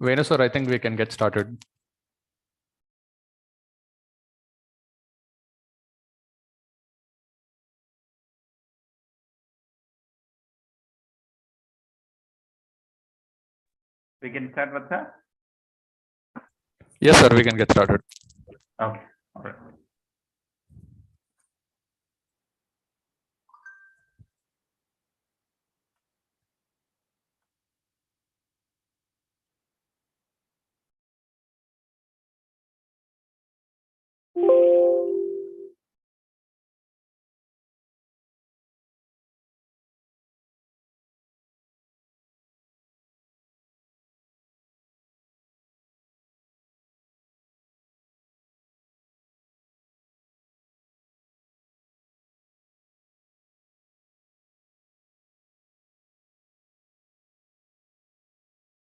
Venu sir, I think we can get started. We can start with that? Yes, sir, we can get started. Okay, all right.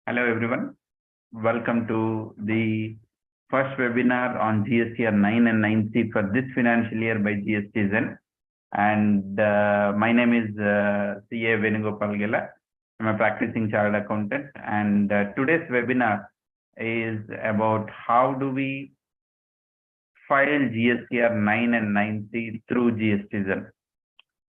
Hello everyone, welcome to the first webinar on GSTR-9 and 9C for this financial year by GSTZen. And my name is CA Venugopal Gela. I'm a practicing chartered accountant, and today's webinar is about how do we file GSTR-9 and 9C through GSTZen.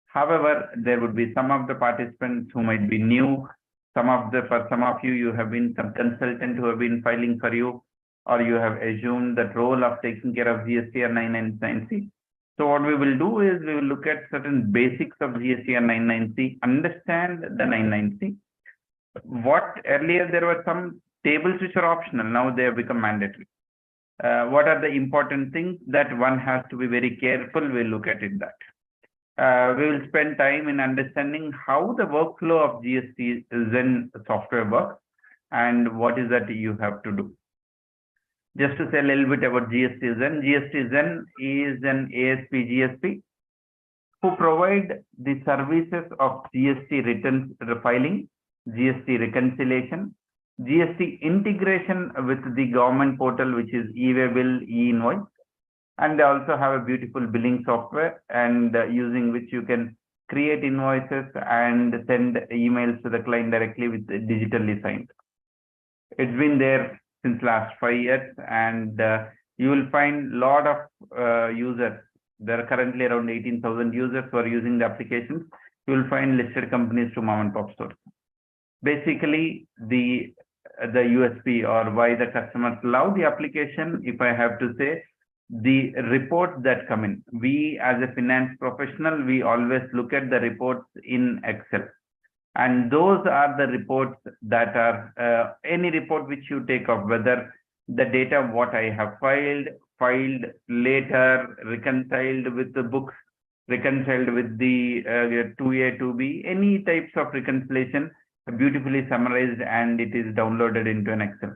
However, there would be some of the participants who might be new. For some of you, you have been some consultant who have been filing for you, or you have assumed that role of taking care of GSTR-9 and 9C. So what we will do is we will look at certain basics of GSTR-9 9C, understand the 9 9C. What earlier there were some tables which are optional, now they have become mandatory. What are the important things that one has to be very careful? We'll look at it that. We will spend time in understanding how the workflow of GSTZen software works and what is that you have to do. Just to say a little bit about GSTZen. GSTZen is an ASP GSP who provide the services of GST returns filing, GST reconciliation, GST integration with the government portal, which is e-way bill, e-invoice. And they also have a beautiful billing software, and using which you can create invoices and send emails to the client directly with digitally signed. It's been there since last 5 years, and you will find a lot of users. There are currently around 18,000 users who are using the applications. You will find listed companies to mom and pop stores. Basically, the USP or why the customers love the application, if I have to say, the reports that come in. We as a finance professional, we always look at the reports in Excel. And those are the reports that are any report which you take of, whether the data what I have filed later, reconciled with the books, reconciled with the 2A, 2B, any types of reconciliation beautifully summarized, and it is downloaded into an Excel.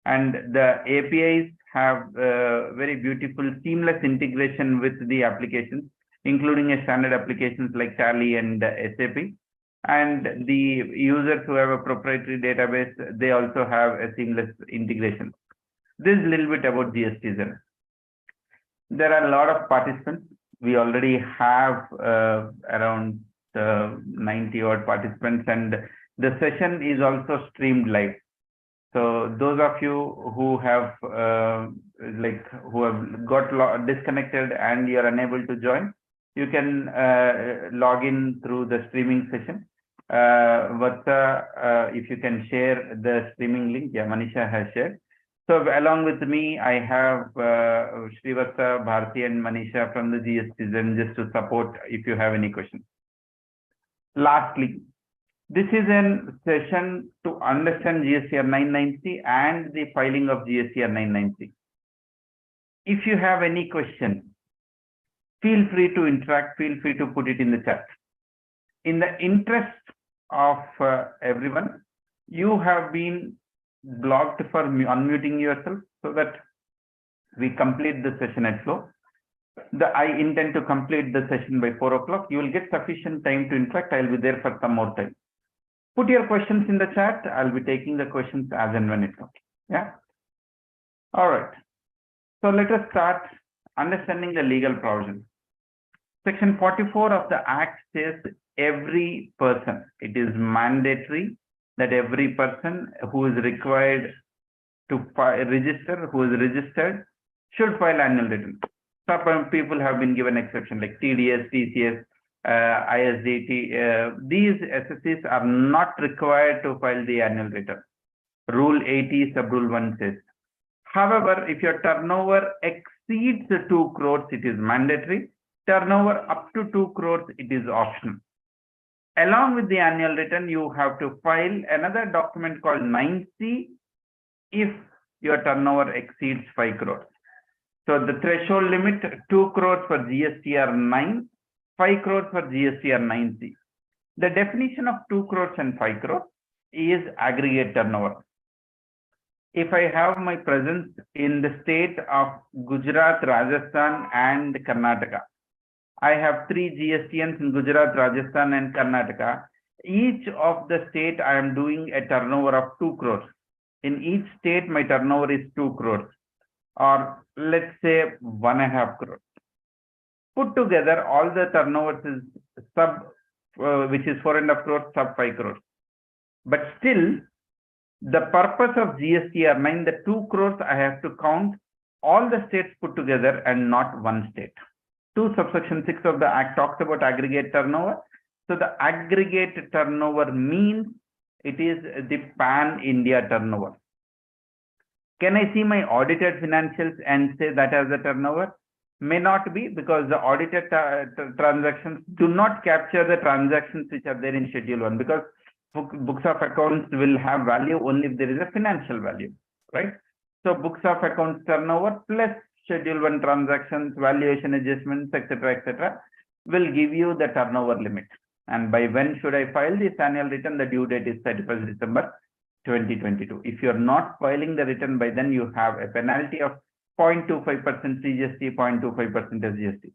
And the APIs have very beautiful seamless integration with the applications, including a standard applications like Tally and SAP. And the users who have a proprietary database, they also have a seamless integration. This is a little bit about GSTZen. There are a lot of participants. We already have around 90 odd participants, and the session is also streamed live. So those of you who have got disconnected and you are unable to join, you can log in through the streaming session. Vatsa, if you can share the streaming link. Yeah, Manisha has shared. So along with me, I have Srivatsa, Bharti, and Manisha from the GSTZen just to support if you have any questions. Lastly, this is a session to understand GSTR-9 9C and the filing of GSTR-9 9C. If you have any questions, feel free to interact, feel free to put it in the chat. In the interest of everyone, you have been blocked for unmuting yourself so that we complete the session at flow. I intend to complete the session by 4 o'clock. You will get sufficient time to interact. I'll be there for some more time. Put your questions in the chat. I'll be taking the questions as and when it comes. Yeah. All right. So let us start understanding the legal provision. Section 44 of the Act says every person, it is mandatory that every person who is required to register, who is registered, should file annual return. Some people have been given exception like TDS, TCS, ISDT. These SSCs are not required to file the annual return. Rule 80 sub rule 1 says. However, if your turnover exceeds 2 crores, it is mandatory. Turnover up to 2 crores, it is optional. Along with the annual return, you have to file another document called 9C if your turnover exceeds 5 crores. So the threshold limit 2 crores for GSTR-9, 5 crores for GSTR-9C. The definition of 2 crores and 5 crores is aggregate turnover. If I have my presence in the state of Gujarat, Rajasthan, and Karnataka, I have 3 GSTNs in Gujarat, Rajasthan, and Karnataka. Each of the state I am doing a turnover of 2 crores. In each state, my turnover is 2 crores, or let's say 1.5 crores. Put together, all the turnovers is which is 4.5 crores, sub 5 crores. But still, the purpose of GSTR-9, the 2 crores, I have to count all the states put together and not one state. 2 subsection 6 of the Act talks about aggregate turnover. So the aggregate turnover means it is the pan-India turnover. Can I see my audited financials and say that as a turnover? May not be, because the audited transactions do not capture the transactions which are there in Schedule 1, because books of accounts will have value only if there is a financial value, right? So books of accounts turnover plus Schedule 1 transactions, valuation adjustments, etc., will give you the turnover limit. And by when should I file this annual return? The due date is 31st December 2022. If you're not filing the return by then, you have a penalty of 0.25% CGST, 0.25% SGST.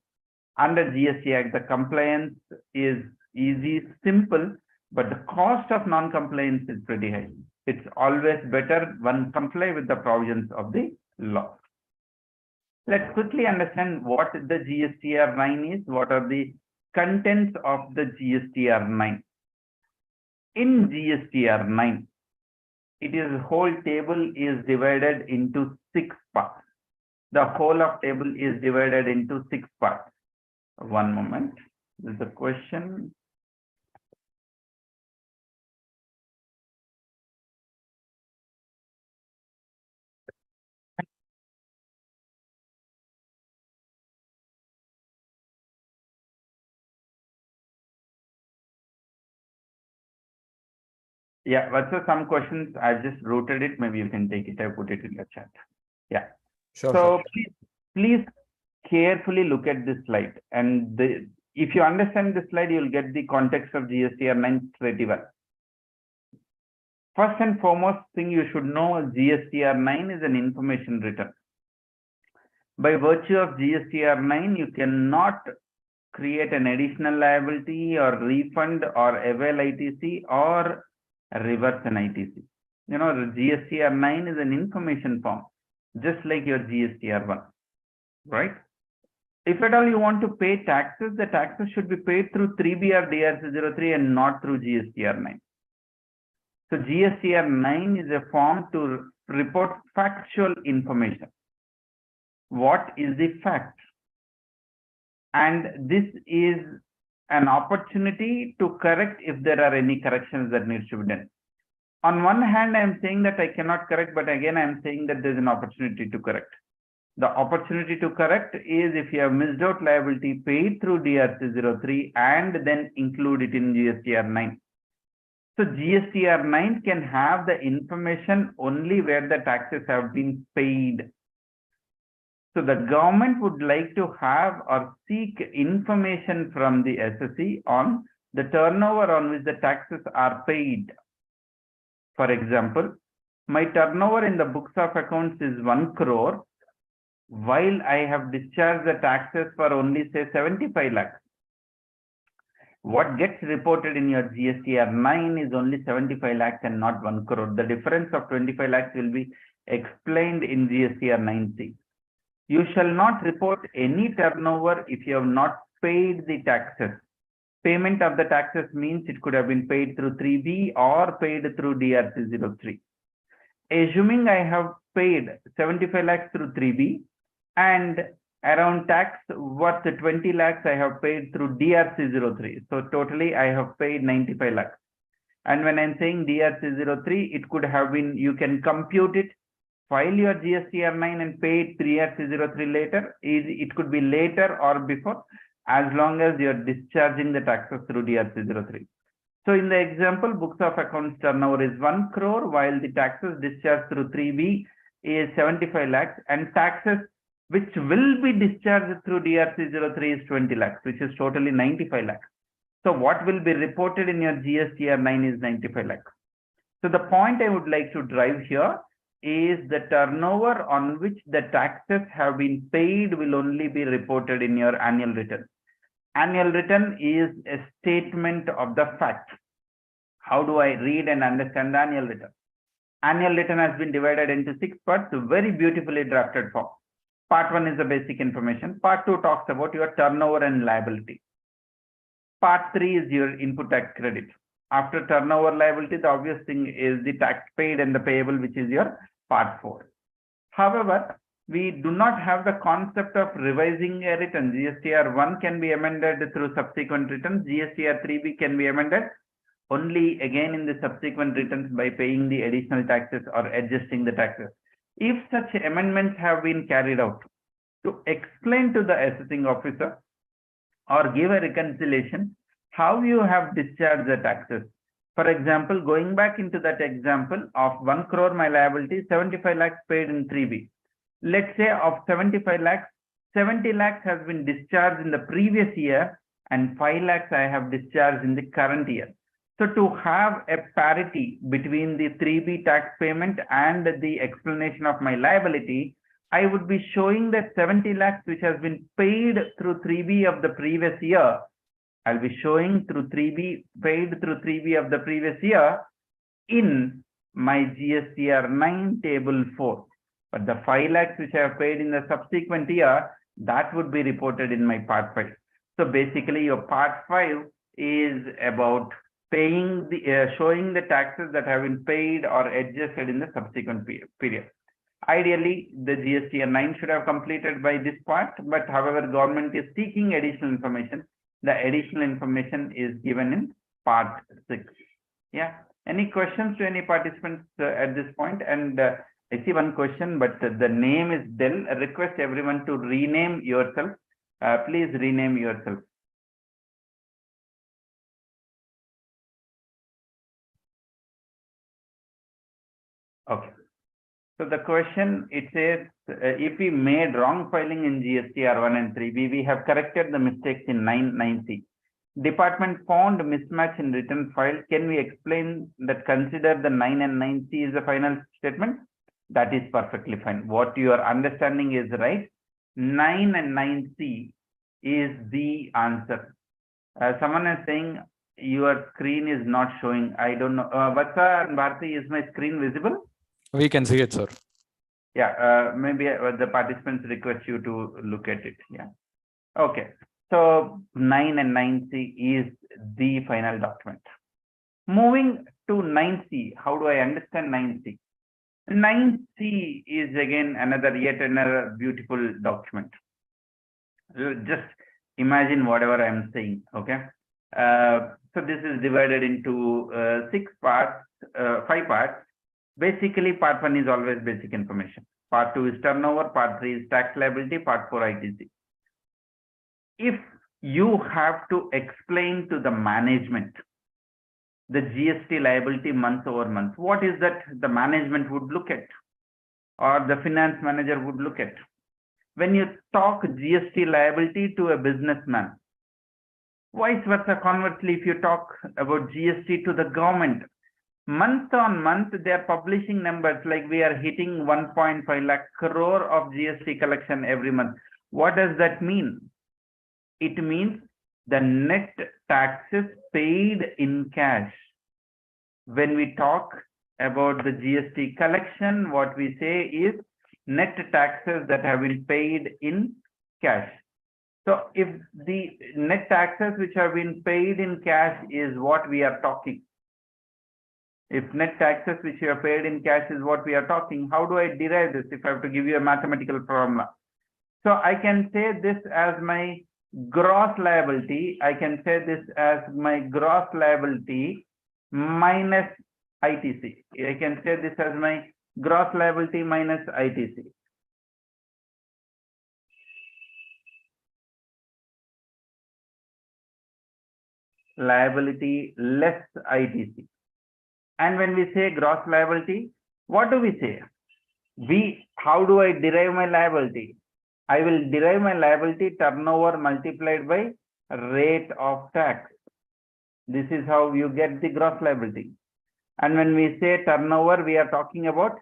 Under GST Act, the compliance is easy, simple, but the cost of non-compliance is pretty high. It's always better when comply with the provisions of the law. Let's quickly understand what the GSTR-9 is, what are the contents of the GSTR-9. In GSTR-9, it is whole table is divided into 6 parts. The whole of table is divided into 6 parts. One moment. This is a question. Yeah, what's some questions? I've just routed it. Maybe you can take it. I put it in the chat. Yeah. Sure. So please carefully look at this slide. And if you understand this slide, you'll get the context of GSTR-9 pretty well. First and foremost thing you should know, GSTR-9 is an information return. By virtue of GSTR-9, you cannot create an additional liability or refund or avail ITC or reverse an ITC. You know, the GSTR-9 is an information form, just like your GSTR-1, right? If at all you want to pay taxes, the taxes should be paid through 3B or DRC03 and not through GSTR-9. So GSTR-9 is a form to report factual information. What is the fact? And this is an opportunity to correct if there are any corrections that needs to be done. On one hand, I am saying that I cannot correct, but again, I am saying that there is an opportunity to correct. The opportunity to correct is if you have missed out liability paid through DRC03 and then include it in GSTR-9. So GSTR-9 can have the information only where the taxes have been paid. So the government would like to have or seek information from the SSC on the turnover on which the taxes are paid. For example, my turnover in the books of accounts is 1 crore, while I have discharged the taxes for only say 75 lakhs. What gets reported in your GSTR-9 is only 75 lakhs and not 1 crore. The difference of 25 lakhs will be explained in GSTR-9C. You shall not report any turnover if you have not paid the taxes. Payment of the taxes means it could have been paid through 3B or paid through DRC03. Assuming I have paid 75 lakhs through 3B, and around tax worth 20 lakhs I have paid through DRC03. So totally I have paid 95 lakhs. And when I'm saying DRC03, it could have been, you can compute it, file your GSTR-9 and pay it DRC03 later. It could be later or before, as long as you're discharging the taxes through DRC03. So in the example, books of accounts turnover is 1 crore, while the taxes discharged through 3B is 75 lakhs, and taxes which will be discharged through DRC03 is 20 lakhs, which is totally 95 lakhs. So what will be reported in your GSTR-9 is 95 lakhs. So the point I would like to drive here is the turnover on which the taxes have been paid will only be reported in your annual return. Annual return is a statement of the fact. How do I read and understand the annual return? Annual return has been divided into 6 parts, very beautifully drafted form. Part 1 is the basic information. Part 2 talks about your turnover and liability. Part 3 is your input tax credit. After turnover liability, the obvious thing is the tax paid and the payable, which is your part 4. However, we do not have the concept of revising a return. GSTR-1 can be amended through subsequent returns. GSTR-3B can be amended only again in the subsequent returns by paying the additional taxes or adjusting the taxes. If such amendments have been carried out, to explain to the assessing officer or give a reconciliation how you have discharged the taxes. For example, going back into that example of 1 crore my liability, 75 lakhs paid in 3B. Let's say of 75 lakhs, 70 lakhs has been discharged in the previous year and 5 lakhs I have discharged in the current year. So to have a parity between the 3B tax payment and the explanation of my liability, I would be showing that 70 lakhs which has been paid through 3B of the previous year. I'll be showing through 3B, paid through 3B of the previous year in my GSTR-9 table 4. But the 5 lakhs which I have paid in the subsequent year, that would be reported in my part 5. So basically your part 5 is about paying the showing the taxes that have been paid or adjusted in the subsequent period. Ideally, the GSTR-9 should have completed by this part, but however, government is seeking additional information. The additional information is given in part 6. Yeah. Any questions to any participants at this point? And I see one question, but the name is Del. I request everyone to rename yourself. Please rename yourself. Okay. So the question, it says, if we made wrong filing in GSTR-1 and 3B, we have corrected the mistakes in 9C. Department found mismatch in return file. Can we explain that consider the 9 and 9C is the final statement? That is perfectly fine. What your understanding is right. 9 and 9C is the answer. Someone is saying your screen is not showing. I don't know. Vatsa and Bharti, is my screen visible? We can see it, sir. Yeah, maybe the participants request you to look at it. Yeah. Okay. So 9 and 9C is the final document. Moving to 9C, how do I understand 9C? 9C is again yet another beautiful document. Just imagine whatever I'm saying. Okay. So this is divided into 5 parts. Basically, part 1 is always basic information. Part 2 is turnover. Part 3 is tax liability. Part 4 ITC. If you have to explain to the management the GST liability month over month, what is that the management would look at or the finance manager would look at? When you talk GST liability to a businessman, vice versa, conversely, if you talk about GST to the government, month on month, they are publishing numbers like we are hitting 1.5 lakh crore of GST collection every month. What does that mean? It means the net taxes paid in cash. When we talk about the GST collection, what we say is net taxes that have been paid in cash. So if the net taxes which have been paid in cash is what we are talking, If net taxes which you have paid in cash is what we are talking, how do I derive this if I have to give you a mathematical formula? So I can say this as my gross liability. I can say this as my gross liability minus ITC. I can say this as my gross liability minus ITC. Liability less ITC. And when we say gross liability, what do we say? How do I derive my liability? I will derive my liability turnover multiplied by rate of tax. This is how you get the gross liability. And when we say turnover, we are talking about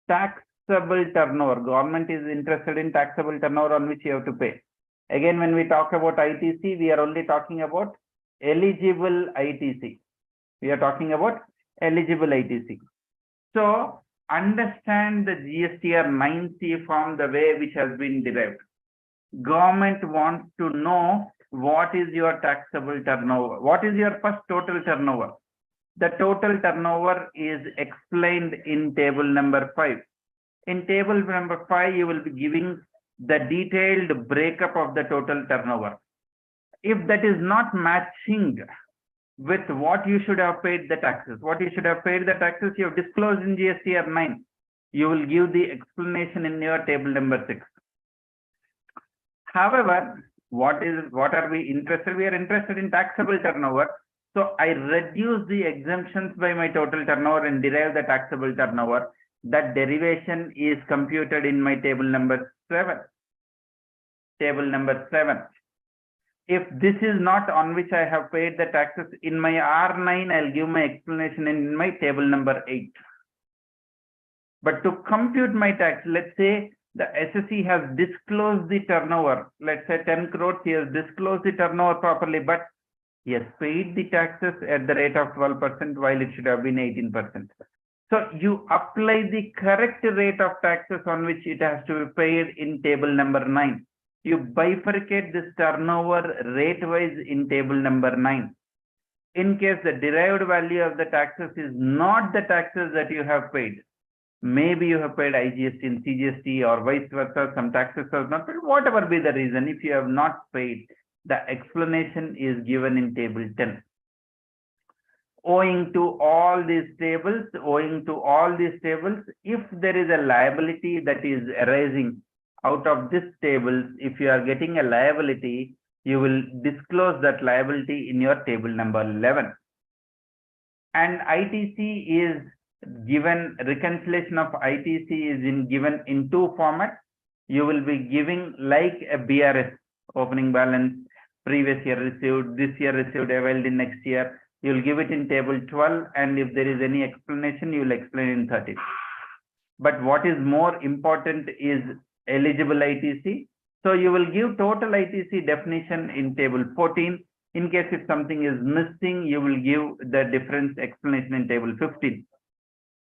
taxable turnover. Government is interested in taxable turnover on which you have to pay. Again, when we talk about ITC, we are only talking about eligible ITC. We are talking about eligible ITC. So understand the GSTR-9C form the way which has been derived. Government wants to know what is your taxable turnover. What is your first total turnover? The total turnover is explained in table number 5. In table number 5, you will be giving the detailed breakup of the total turnover. If that is not matching with what you should have paid the taxes, you have disclosed in GSTR-9. You will give the explanation in your table number 6. However, what are we interested? We are interested in taxable turnover. So I reduce the exemptions by my total turnover and derive the taxable turnover. That derivation is computed in my table number 7. Table number 7. If this is not on which I have paid the taxes in my R9, I'll give my explanation in my table number 8. But to compute my tax, let's say the SSE has disclosed the turnover. Let's say 10 crores, he has disclosed the turnover properly, but he has paid the taxes at the rate of 12% while it should have been 18%. So you apply the correct rate of taxes on which it has to be paid in table number 9. You bifurcate this turnover rate-wise in table number 9. In case the derived value of the taxes is not the taxes that you have paid, maybe you have paid IGST and CGST or vice versa, some taxes are not paid, whatever be the reason, if you have not paid, the explanation is given in table 10. Owing to all these tables, if there is a liability that is arising out of this table, if you are getting a liability, you will disclose that liability in your table number 11. And ITC is given, reconciliation of ITC is given in 2 formats. You will be giving like a BRS, opening balance, previous year received, this year received, availed in next year. You will give it in table 12, and if there is any explanation, you will explain in 13. But what is more important is eligible ITC. So you will give total ITC definition in table 14. In case if something is missing, you will give the difference explanation in table 15.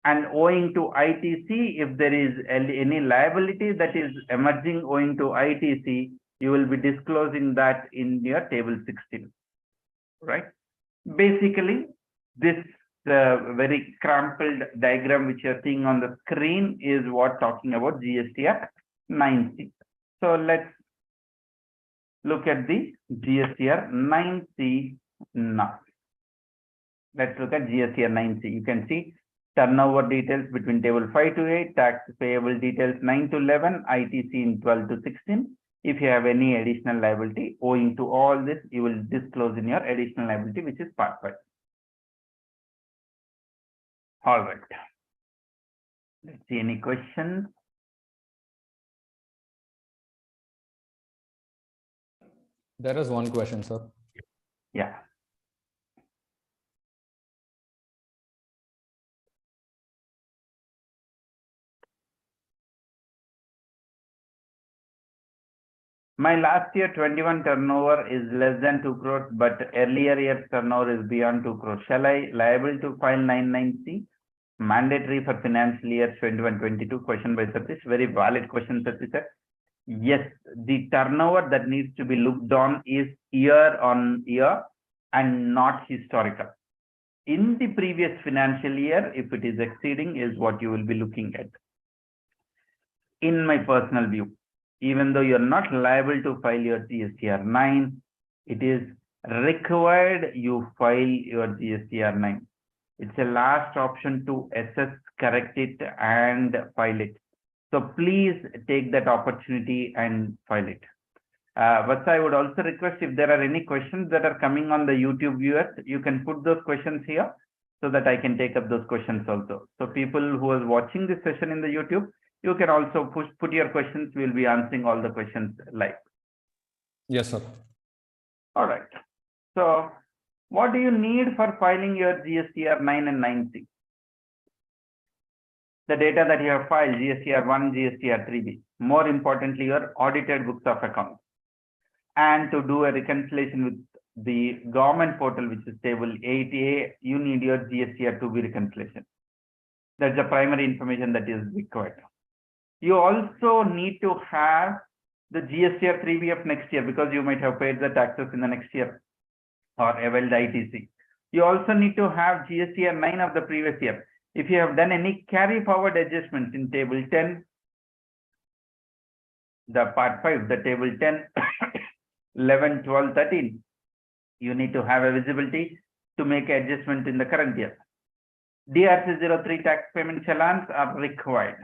And owing to ITC, if there is any liability that is emerging owing to ITC, you will be disclosing that in your table 16, right? Basically, this very crumpled diagram which you're seeing on the screen is what talking about GSTR-9C. So let's look at the GSTR-9C now. Let's look at GSTR-9C. You can see turnover details between table 5 to 8, tax payable details 9 to 11, ITC in 12 to 16. If you have any additional liability owing to all this, you will disclose in your additional liability, which is part 5. All right. Let's see any questions. There is one question, sir. Yeah. My last year 21 turnover is less than 2 crores, but earlier year's turnover is beyond 2 crores. Shall I liable to file 99C? Mandatory for financial year 21-22. Question by Satish. Very valid question, Satish. Yes, the turnover that needs to be looked on is year on year and not historical. in the previous financial year, if it is exceeding, is what you will be looking at. In my personal view, even though you're not liable to file your GSTR-9, it is required you file your GSTR-9. It's a last option to assess, correct it, and file it. So please take that opportunity and file it. But I would also request, if there are any questions that are coming on the YouTube viewers, you can put those questions here so that I can take up those questions also. So people who are watching this session in the YouTube, you can also put your questions. We'll be answering all the questions live. Yes, sir. All right. So what do you need for filing your GSTR-9 and 9C? The data that you have filed, GSTR-1, GSTR-3B. More importantly, your audited books of accounts. And to do a reconciliation with the government portal, which is table 8A, you need your GSTR-2B reconciliation. That's the primary information that is required. You also need to have the GSTR-3B of next year, because you might have paid the taxes in the next year or availed ITC. You also need to have GSTR-9 of the previous year. If you have done any carry forward adjustments in table 10, the part 5, the table 10, 11, 12, 13, you need to have a visibility to make adjustment in the current year. DRC03 tax payment challans are required.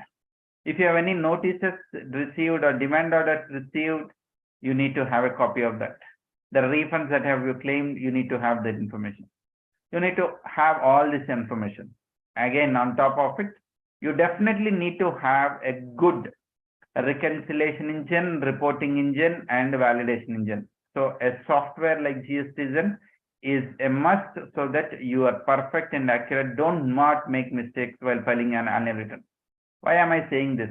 If you have any notices received or demand orders received, you need to have a copy of that. The refunds that have you claimed, you need to have that information. You need to have all this information. Again, on top of it, you definitely need to have a good reconciliation engine, reporting engine, and validation engine. So a software like GSTZen is a must, so that you are perfect and accurate. Don't not make mistakes while filing an annual return. Why am I saying this?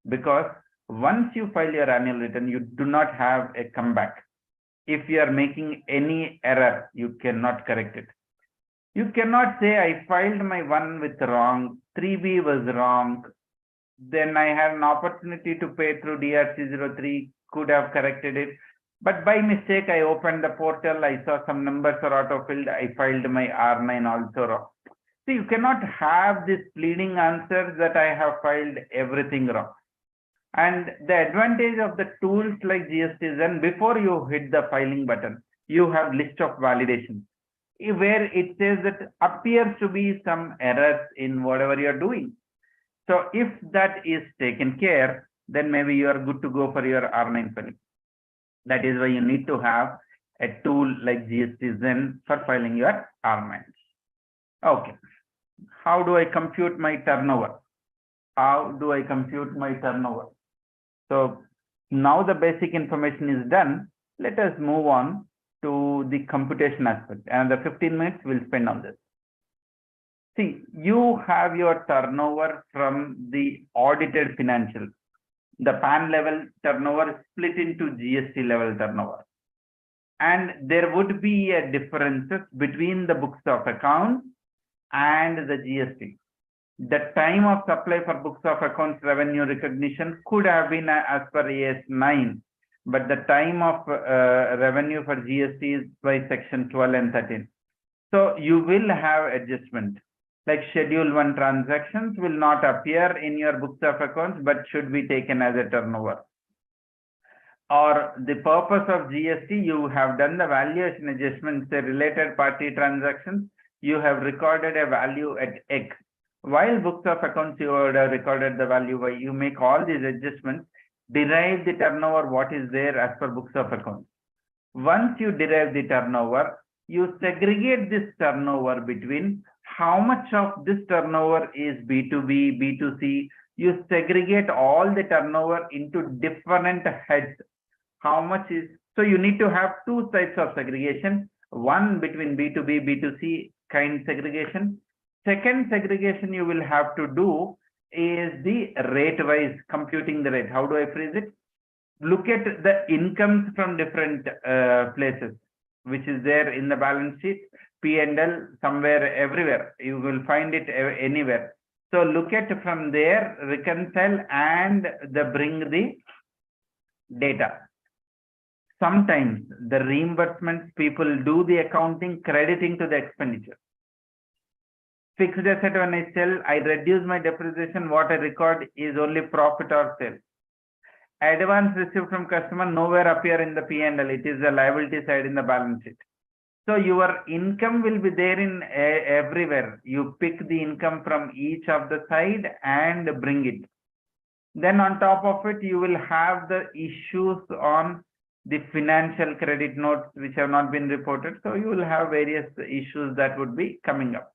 Because once you file your annual return, you do not have a comeback. If you are making any error, you cannot correct it. You cannot say, I filed my one with wrong, 3B was wrong, then I had an opportunity to pay through DRC03, could have corrected it. But by mistake, I opened the portal, I saw some numbers are auto-filled, I filed my R9 also wrong. So you cannot have this pleading answers that I have filed everything wrong. And the advantage of the tools like GSTZen, before you hit the filing button, you have list of validations where it says that appears to be some errors in whatever you're doing. So if that is taken care, then maybe you are good to go for your R9 filing. That is why you need to have a tool like GSTZen for filing your R9. Okay. How do I compute my turnover? How do I compute my turnover? So now the basic information is done. Let us move on to the computation aspect. And the 15 minutes we'll spend on this. See, you have your turnover from the audited financials. The PAN level turnover is split into GST level turnover. And there would be a differences between the books of accounts and the GST. The time of supply for books of accounts revenue recognition could have been as per AS9, but the time of revenue for GST is by section 12 and 13. So you will have adjustment. Like schedule 1 transactions will not appear in your books of accounts, but should be taken as a turnover. Or the purpose of GST, you have done the valuation adjustments, the related party transactions, you have recorded a value at X. While books of accounts, you would have recorded the value Y. You make all these adjustments, derive the turnover, what is there as per books of accounts. Once you derive the turnover, you segregate this turnover between how much of this turnover is B2B, B2C. You segregate all the turnover into different heads. How much is, so you need to have two types of segregation. One between B2B, B2C kind segregation. Second segregation you will have to do is the rate wise, computing the rate. How do I phrase it? Look at the incomes from different places, which is there in the balance sheet, P&L, somewhere, everywhere. You will find it anywhere. So look at from there, reconcile and bring the data. Sometimes the reimbursements, people do the accounting crediting to the expenditure. Fixed asset, when I sell, I reduce my depreciation. What I record is only profit or sale. Advance received from customer nowhere appear in the P&L. It is the liability side in the balance sheet. So your income will be there in everywhere. You pick the income from each of the side and bring it. Then on top of it, you will have the issues on the financial credit notes which have not been reported. So you will have various issues that would be coming up.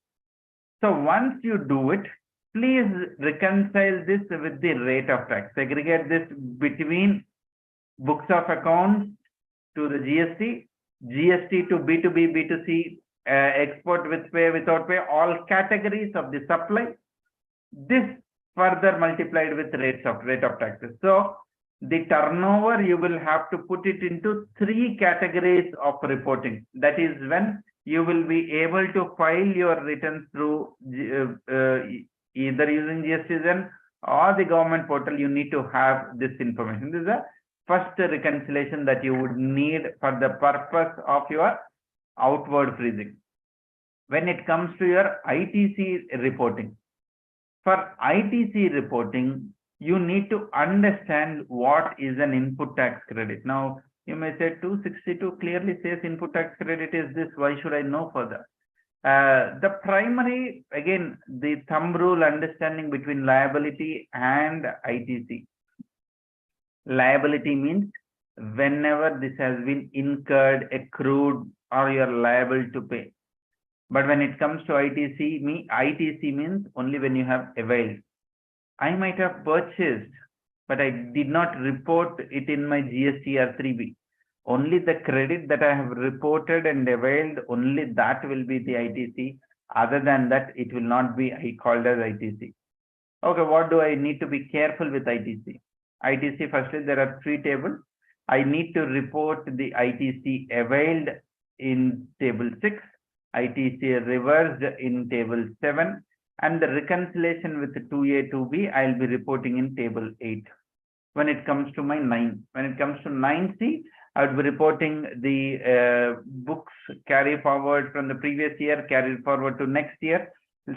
So once you do it, please reconcile this with the rate of tax. Segregate this between books of accounts to the GST, GST to B2B, B2C, export with pay, without pay, all categories of the supply. This further multiplied with rate of taxes. So the turnover, you will have to put it into 3 categories of reporting. That is when you will be able to file your returns through either using GSTZen or the government portal. You need to have this information. This is the first reconciliation that you would need for the purpose of your outward freezing. When it comes to your ITC reporting, for ITC reporting, you need to understand what is an input tax credit. Now, you may say 262 clearly says input tax credit is this. Why should I know further? The primary, again, the thumb rule understanding between liability and ITC. Liability means whenever this has been incurred, accrued, or you are liable to pay. But when it comes to ITC means only when you have availed. I might have purchased, but I did not report it in my GSTR-3B. Only the credit that I have reported and availed, only that will be the ITC. Other than that, it will not be called as ITC. Okay, what do I need to be careful with ITC? ITC, firstly, there are 3 tables. I need to report the ITC availed in table 6, ITC reversed in table 7, and the reconciliation with 2A, 2B, I'll be reporting in table 8. When it comes to my 9, when it comes to 9C, I would be reporting the books carry forward from the previous year, carried forward to next year.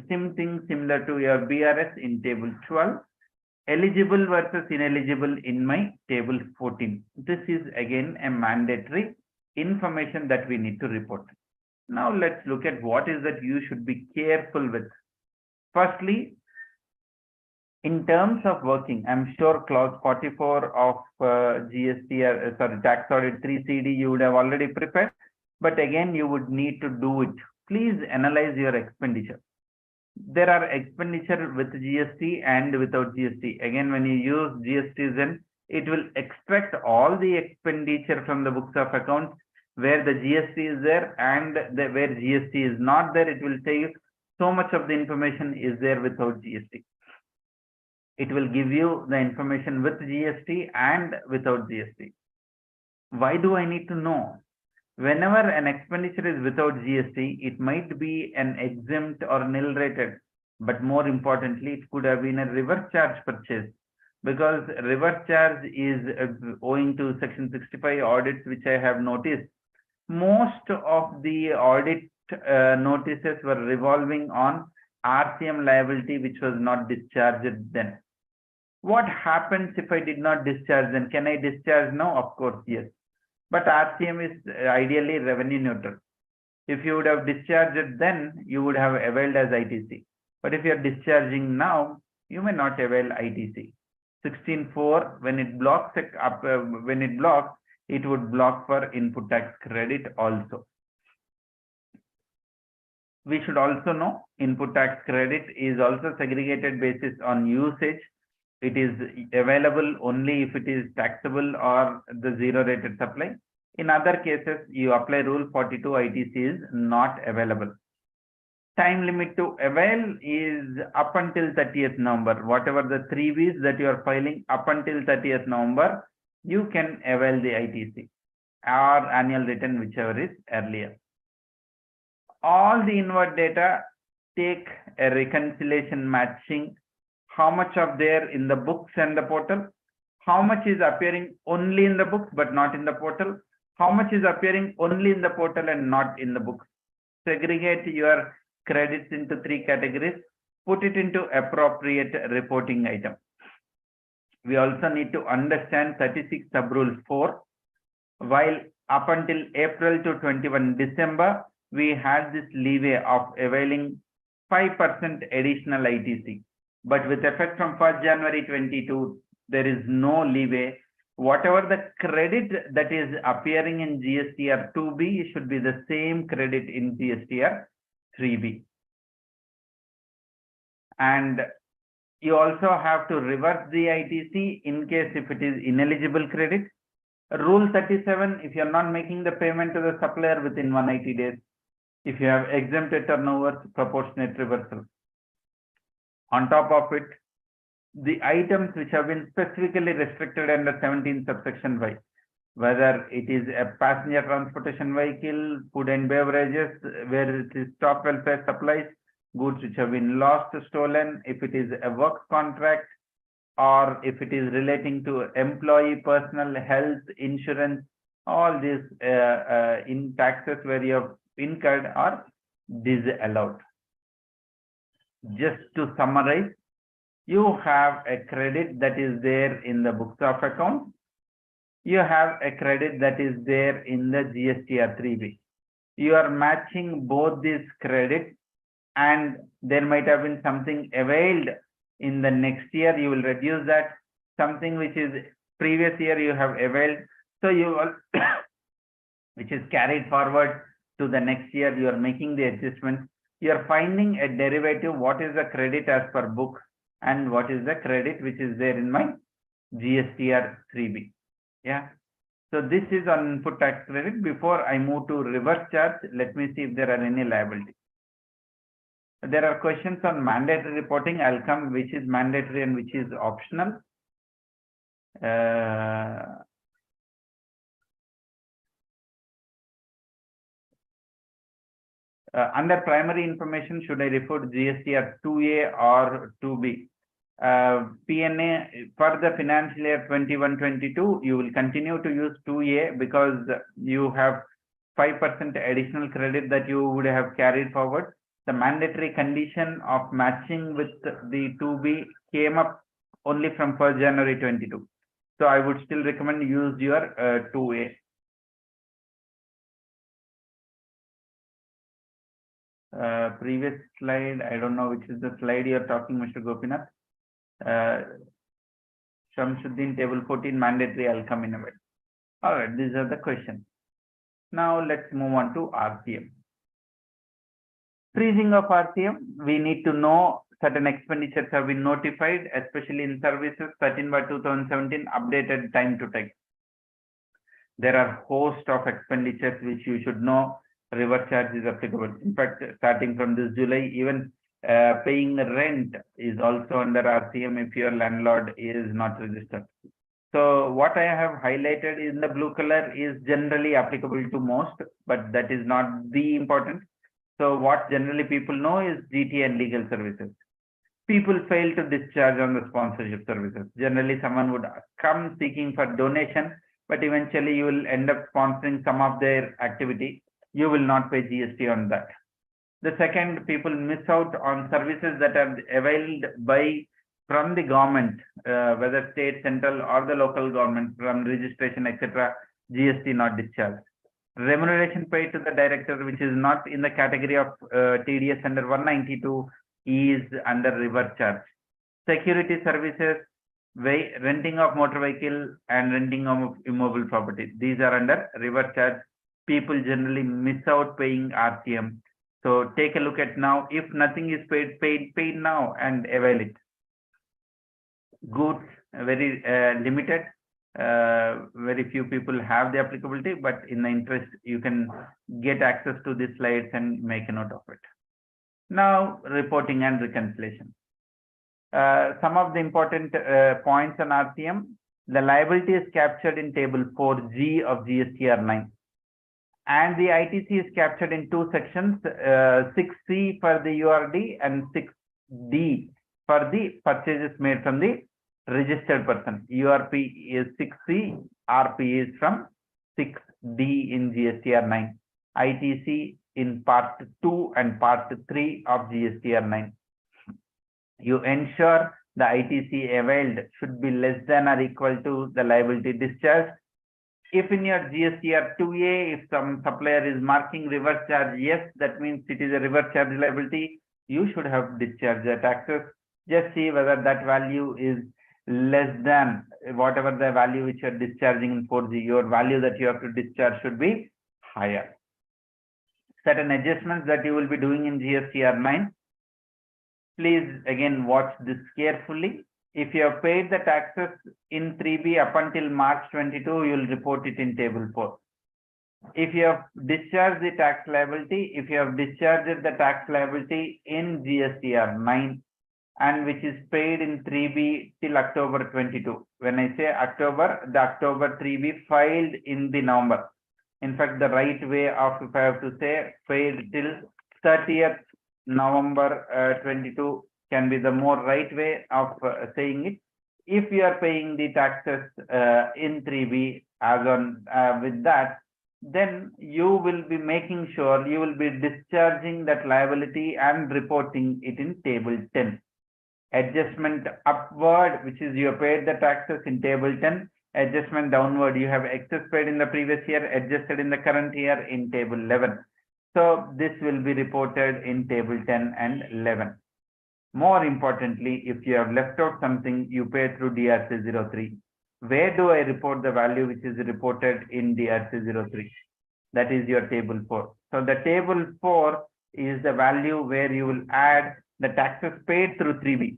Same thing similar to your BRS in table 12. Eligible versus ineligible in my table 14. This is again a mandatory information that we need to report. Now let's look at what is that you should be careful with. Firstly, in terms of working, I'm sure clause 44 of tax audit 3CD you would have already prepared, but again you would need to do it. Please analyze your expenditure. There are expenditure with GST and without GST. Again, when you use GSTZen, it will extract all the expenditure from the books of accounts where the GST is there, and where GST is not there, it will say you so much of the information is there without GST. It will give you the information with GST and without GST. Why do I need to know? Whenever an expenditure is without GST, it might be an exempt or nil rated, but more importantly, it could have been a reverse charge purchase, because reverse charge is owing to section 65 audits, which I have noticed. Most of the audit notices were revolving on RCM liability, which was not discharged then. What happens if I did not discharge then? Can I discharge now? Of course, yes. But RCM is ideally revenue neutral. If you would have discharged then, you would have availed as ITC. But if you are discharging now, you may not avail ITC. 16.4, when it blocks, it would block for input tax credit also. We should also know input tax credit is also segregated basis on usage. It is available only if it is taxable or the zero rated supply. In other cases, you apply rule 42, ITC is not available. Time limit to avail is up until 30th November. Whatever the 3 weeks that you are filing up until 30th November, you can avail the ITC or annual return, whichever is earlier. All the inward data take a reconciliation matching how much of there in the books and the portal, how much is appearing only in the books but not in the portal, how much is appearing only in the portal and not in the books. Segregate your credits into 3 categories, put it into appropriate reporting item. We also need to understand 36 sub-rule 4. While up until April to 21 December, we had this leeway of availing 5% additional ITC. But with effect from 1st January 22, there is no leeway. Whatever the credit that is appearing in GSTR-2B should be the same credit in GSTR-3B. And you also have to reverse the ITC in case if it is ineligible credit. Rule 37, if you are not making the payment to the supplier within 180 days, if you have exempted turnovers, proportionate reversal. On top of it, the items which have been specifically restricted under 17 subsection Y, whether it is a passenger transportation vehicle, food and beverages, where it is stock welfare supplies, goods which have been lost, stolen, if it is a work contract, or if it is relating to employee personal health insurance, all these in taxes where you have incurred are disallowed. Just to summarize, you have a credit that is there in the books of accounts. You have a credit that is there in the GSTR-3B. You are matching both these credits, and there might have been something availed in the next year. You will reduce that. Something which is previous year you have availed, so you will which is carried forward to the next year. You are making the adjustments. You are finding a derivative. What is the credit as per book and what is the credit which is there in my GSTR-3B. Yeah. So this is on input tax credit. Before I move to reverse charge, let me see if there are any liabilities. There are questions on mandatory reporting. I'll come which is mandatory and which is optional. Under primary information, should I report GSTR-2A or 2B? PNA for the financial year 21-22, you will continue to use 2A because you have 5% additional credit that you would have carried forward. The mandatory condition of matching with the 2B came up only from 1st January 22. So I would still recommend use your 2A. Previous slide, I don't know which is the slide you're talking, Mr. Gopinath. Shamsuddin, table 14, mandatory, I'll come in a bit. All right, these are the questions. Now let's move on to RCM. Freezing of RCM, we need to know certain expenditures have been notified, especially in services 13/2017, updated time to time. There are a host of expenditures which you should know. Reverse charge is applicable. In fact, starting from this July, even paying rent is also under RCM if your landlord is not registered. So what I have highlighted in the blue color is generally applicable to most, but that is not the important. So what generally people know is GT and legal services. People fail to discharge on the sponsorship services. Generally, someone would come seeking for donation, but eventually you will end up sponsoring some of their activity. You will not pay GST on that. The second, people miss out on services that are availed from the government, whether state, central, or the local government, from registration, etc. GST not discharged. Remuneration paid to the director, which is not in the category of TDS under 192, is under reverse charge. Security services, renting of motor vehicle and renting of immobile property, these are under reverse charge. People generally miss out paying RCM. So take a look at now. If nothing is paid now and avail it. Goods, very limited. Very few people have the applicability, but in the interest, you can get access to these slides and make a note of it. Now, reporting and reconciliation. Some of the important points on RCM. The liability is captured in table 4G of GSTR-9. And the ITC is captured in two sections, 6C for the URD and 6D for the purchases made from the registered person. URP is 6C, RP is from 6D in GSTR-9. ITC in part 2 and part 3 of GSTR-9. You ensure the ITC availed should be less than or equal to the liability discharged. If in your GSTR-2A, if some supplier is marking reverse charge, yes, that means it is a reverse charge liability. You should have discharged the taxes. Just see whether that value is less than whatever the value which you are discharging in 4G. Your value that you have to discharge should be higher. Certain adjustments that you will be doing in GSTR-9. Please again watch this carefully. If you have paid the taxes in 3B up until March 22, you will report it in table 4. If you have discharged the tax liability, if you have discharged the tax liability in GSTR-9 and which is paid in 3B till October 22. When I say October, the October 3B filed in the November. In fact, the right way of, if I have to say, paid till 30th November 22 can be the more right way of saying it. If you are paying the taxes in 3B as on with that, then you will be making sure you will be discharging that liability and reporting it in table 10. Adjustment upward, which is you have paid the taxes in table 10. Adjustment downward, you have excess paid in the previous year, adjusted in the current year in table 11. So this will be reported in table 10 and 11. More importantly, if you have left out something you pay through DRC03, where do I report the value which is reported in DRC03? That is your table 4. So the table 4 is the value where you will add the taxes paid through 3B.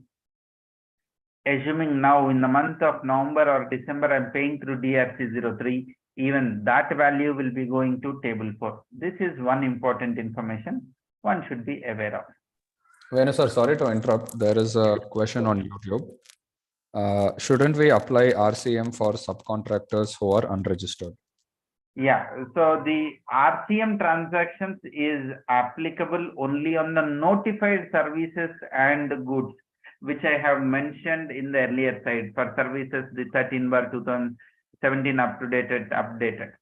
Assuming now in the month of November or December I'm paying through DRC03, even that value will be going to table 4. This is one important information one should be aware of. Venu sir, sorry to interrupt. There is a question on YouTube. Shouldn't we apply RCM for subcontractors who are unregistered? Yeah, so the RCM transactions is applicable only on the notified services and goods, which I have mentioned in the earlier slide. For services, the 13/2017 updated.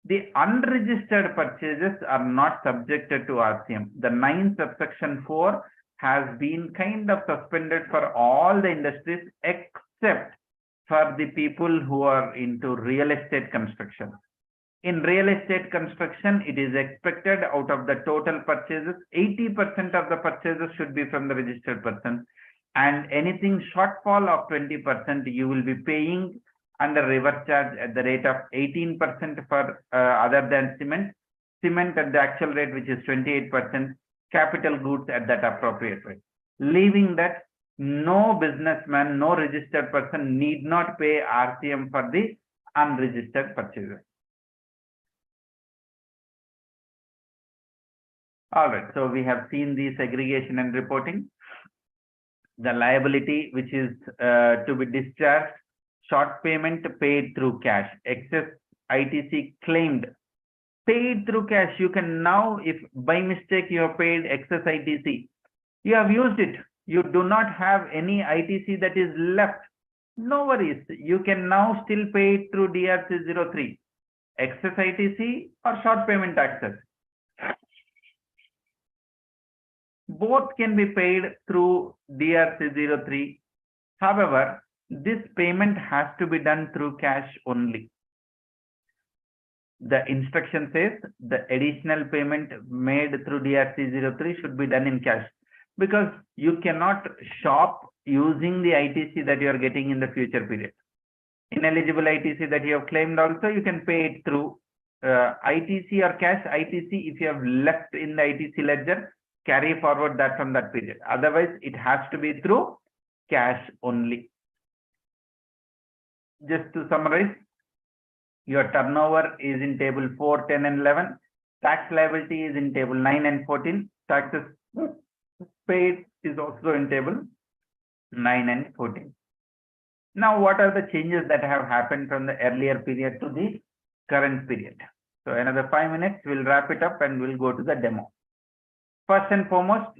The unregistered purchases are not subjected to RCM. The 9 subsection 4 has been kind of suspended for all the industries except for the people who are into real estate construction. In real estate construction, it is expected out of the total purchases, 80% of the purchases should be from the registered person, and anything shortfall of 20% you will be paying under reverse charge at the rate of 18% for other than cement at the actual rate, which is 28%, capital goods at that appropriate rate. Leaving that, no businessman, no registered person need not pay RCM for the unregistered purchases. All right, so we have seen the segregation and reporting. The liability which is to be discharged, short payment paid through cash, excess ITC claimed, paid through cash. You can now, if by mistake you have paid excess ITC, you have used it, you do not have any ITC that is left, no worries, you can now still pay it through DRC03, excess ITC or short payment taxes. Both can be paid through DRC03. However, this payment has to be done through cash only. The instruction says the additional payment made through DRC03 should be done in cash, because you cannot shop using the ITC that you are getting in the future period. Ineligible ITC that you have claimed also, you can pay it through ITC or cash. ITC, if you have left in the ITC ledger, carry forward that from that period. Otherwise, it has to be through cash only. Just to summarize, your turnover is in table 4, 10 and 11. Tax liability is in table 9 and 14. Taxes paid is also in table 9 and 14. Now, what are the changes that have happened from the earlier period to the current period? So another 5 minutes, we'll wrap it up and we'll go to the demo. First and foremost,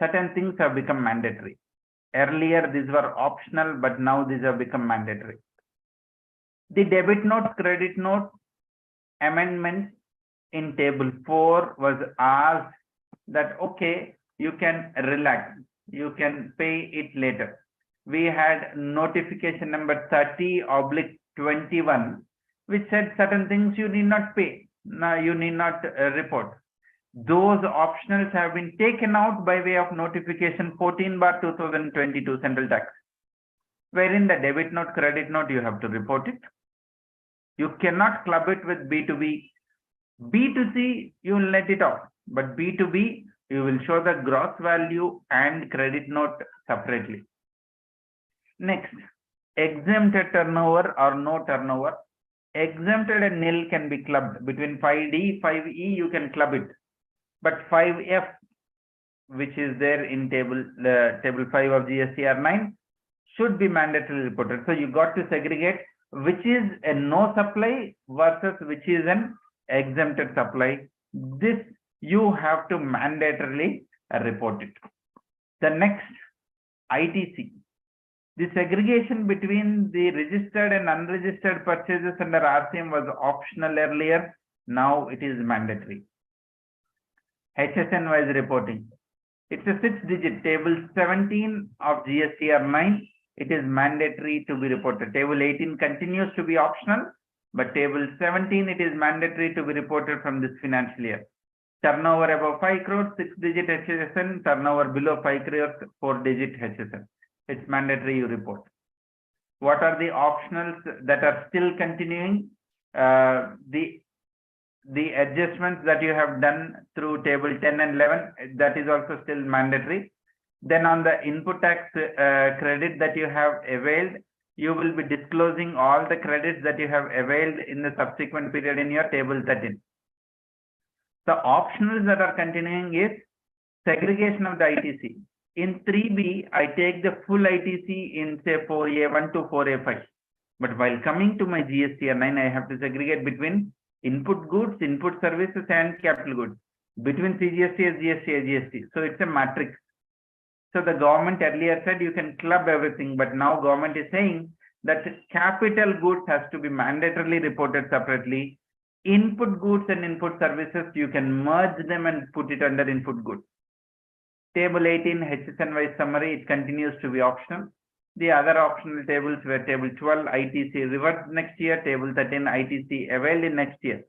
certain things have become mandatory. Earlier, these were optional, but now these have become mandatory. The debit note, credit note amendments in table 4 was asked that, okay, you can relax, you can pay it later. We had notification number 30/21, which said certain things you need not pay. Now you need not report. Those optionals have been taken out by way of notification 14/2022 central tax, wherein the debit note, credit note, you have to report it. You cannot club it with B2B. B2C, you will let it off, but B2B, you will show the gross value and credit note separately. Next, exempted turnover or no turnover. Exempted and nil can be clubbed. Between 5D, 5E, you can club it. But 5F, which is there in table 5 of GSTR-9, should be mandatorily reported. So you got to segregate which is a no supply versus which is an exempted supply. This you have to mandatorily report it. The next, ITC. The segregation between the registered and unregistered purchases under RCM was optional earlier. Now it is mandatory. HSN wise reporting. It's a 6-digit table 17 of GSTR-9. It is mandatory to be reported. Table 18 continues to be optional, but table 17, it is mandatory to be reported from this financial year. Turnover above 5 crores, 6-digit HSN. Turnover below 5 crores, 4-digit HSN. It's mandatory you report. What are the optionals that are still continuing? The adjustments that you have done through table 10 and 11, that is also still mandatory. Then on the input tax credit that you have availed, you will be disclosing all the credits that you have availed in the subsequent period in your table 13. The optionals that are continuing is segregation of the ITC. In 3B, I take the full ITC in say 4A1 to 4A5. But while coming to my GSTR-9, I have to segregate between input goods, input services, and capital goods. Between CGST, SGST, AGST. So it's a matrix. So the government earlier said you can club everything, but now government is saying that capital goods has to be mandatorily reported separately. Input goods and input services, you can merge them and put it under input goods. Table 18, HSN wise summary, it continues to be optional. The other optional tables were table 12, ITC reversed next year, table 13, ITC availed in next year.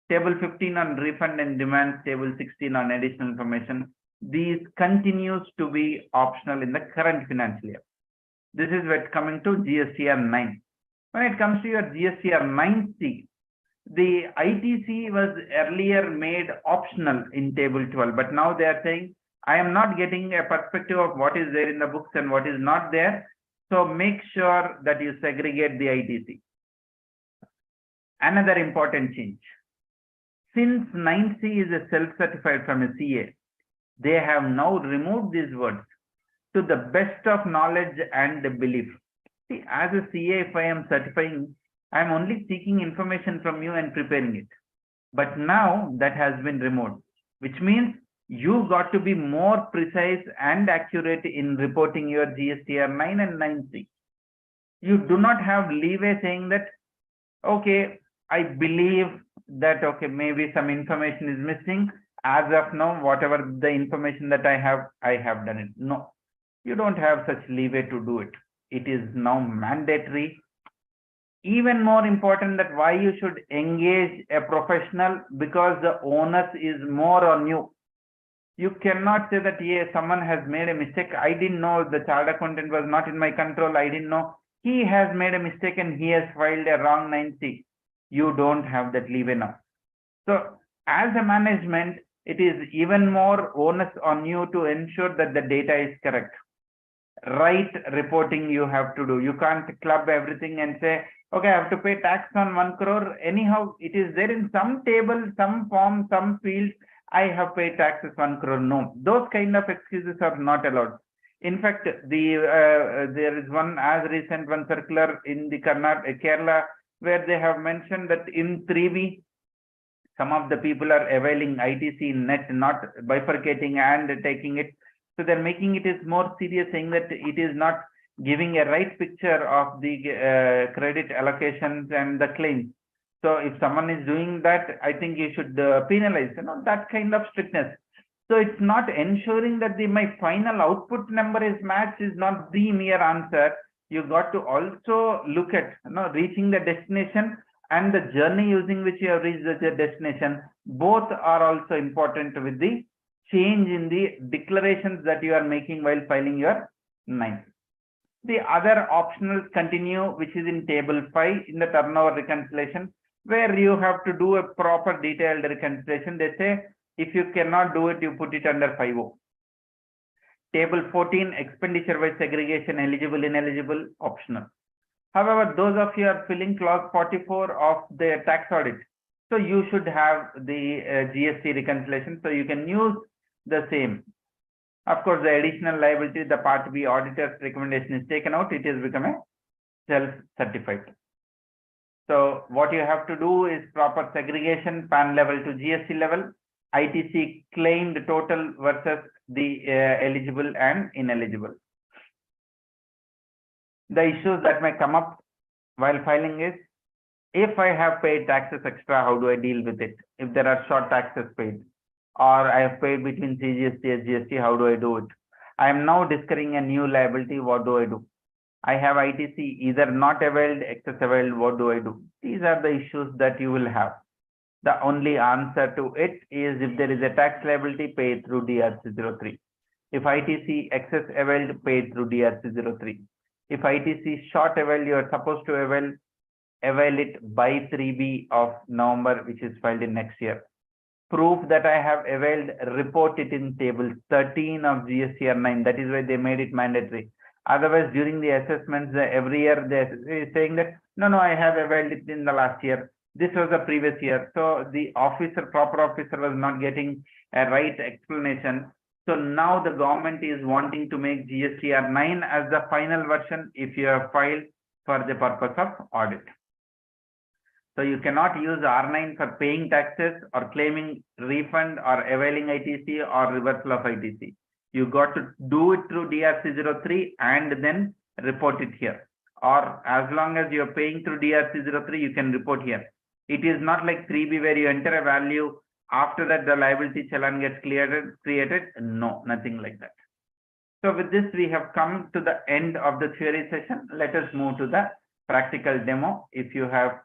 Table 15 on refund and demands, table 16 on additional information. These continues to be optional in the current financial year. This is what's coming to GSTR-9. When it comes to your GSTR-9C, the ITC was earlier made optional in table 12, but now they are saying, I am not getting a perspective of what is there in the books and what is not there. So make sure that you segregate the ITC. Another important change. Since 9C is a self-certified from a CA, they have now removed these words to the best of knowledge and belief. See, as a CA, if I am certifying, I am only seeking information from you and preparing it. But now that has been removed, which means you got to be more precise and accurate in reporting your GSTR-9 and 9C. You do not have leeway saying that, okay, I believe that, okay, maybe some information is missing. As of now, whatever the information that I have done it. No, you don't have such leeway to do it. It is now mandatory. Even more important that why you should engage a professional, because the onus is more on you. You cannot say that, yeah, someone has made a mistake. I didn't know, the chartered accountant was not in my control. I didn't know. He has made a mistake and he has filed a wrong 9C. You don't have that leeway now. So as a management, it is even more onus on you to ensure that the data is correct. Right reporting you have to do. You can't club everything and say, okay, I have to pay tax on 1 crore. Anyhow, it is there in some table, some form, some field. I have paid taxes 1 crore. No, those kind of excuses are not allowed. In fact, there is one as recent one circular in the Kerala where they have mentioned that in 3B, some of the people are availing ITC net, not bifurcating and taking it. So they're making it is more serious, saying that it is not giving a right picture of the credit allocations and the claims. So if someone is doing that, I think you should penalize, that kind of strictness. So it's not ensuring that my final output number is matched is not the mere answer. You got to also look at reaching the destination and the journey using which you have reached the destination. Both are also important with the change in the declarations that you are making while filing your 9. The other optionals continue, which is in table 5 in the turnover reconciliation, where you have to do a proper detailed reconciliation. They say if you cannot do it, you put it under 5.0. Table 14, expenditure by segregation, eligible, ineligible, optional. However, those of you are filling clause 44 of the tax audit, so you should have the GST reconciliation, so you can use the same. Of course, the additional liability, the part B auditor's recommendation is taken out, it has become a self-certified. So what you have to do is proper segregation, PAN level to GST level, ITC claimed total versus the eligible and ineligible. The issues that may come up while filing is, if I have paid taxes extra, how do I deal with it? If there are short taxes paid, or I have paid between CGST and GST, how do I do it? I am now discovering a new liability, what do I do? I have ITC either not availed, excess availed, what do I do? These are the issues that you will have. The only answer to it is if there is a tax liability paid through DRC03. If ITC excess availed, paid through DRC03. If ITC short availed, you are supposed to avail it by 3B of November, which is filed in next year. Proof that I have availed, report it in table 13 of GSTR-9. That is why they made it mandatory. Otherwise, during the assessments, every year they are saying that, no, I have availed it in the last year. This was the previous year. So the proper officer was not getting a right explanation. So now the government is wanting to make GSTR-9 as the final version if you have filed for the purpose of audit. So you cannot use R9 for paying taxes or claiming refund or availing ITC or reversal of ITC. You got to do it through DRC03 and then report it here. Or as long as you're paying through DRC03, you can report here. It is not like 3B where you enter a value, after that the liability challan gets created. No, nothing like that. So with this, we have come to the end of the theory session. Let us move to the practical demo. If you have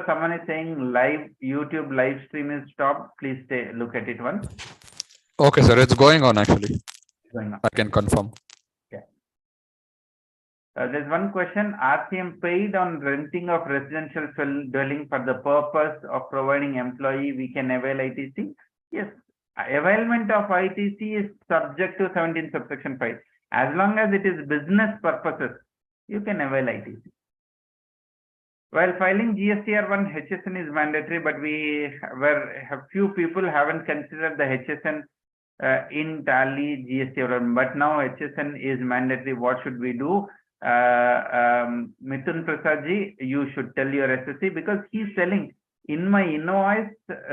someone is saying live YouTube live stream is stopped. Please look at it once. Okay, sir. It's going on actually. It's going on. I can confirm. Okay. There's one question. RCM paid on renting of residential dwelling for the purpose of providing employee, we can avail ITC? Yes. Availment of ITC is subject to 17 subsection 5. As long as it is business purposes, you can avail ITC. While filing GSTR-1, HSN is mandatory, but few people haven't considered the HSN in Tally GSTR-1. But now HSN is mandatory. What should we do? Mithun Prasadji, you should tell your SSC, because he's telling in my invoice,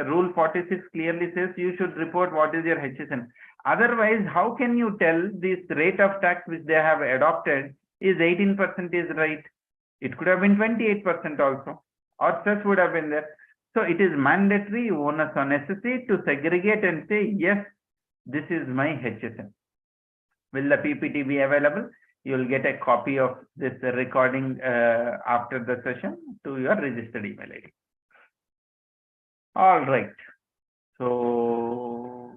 Rule 46 clearly says you should report what is your HSN. Otherwise, how can you tell this rate of tax which they have adopted is 18% is right? It could have been 28% also, or such would have been there. So it is mandatory onus on SSC to segregate and say, yes, this is my HSN. Will the PPT be available? You will get a copy of this recording after the session to your registered email ID. All right. So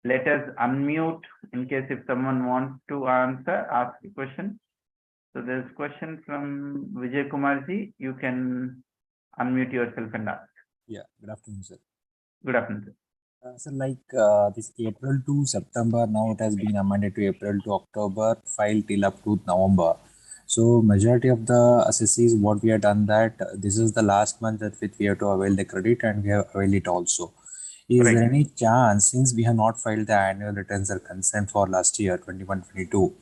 let us unmute in case if someone wants to ask a question. So there's a question from Vijay Kumarji. You can unmute yourself and ask. Yeah, good afternoon, sir. Good afternoon, sir. So this April to September, now it has been amended to April to October, filed till up to November. So majority of the assessees, what we have done that this is the last month that we have to avail the credit, and we have availed it also. Is there any chance, since we have not filed the annual returns or consent for last year, 21-22,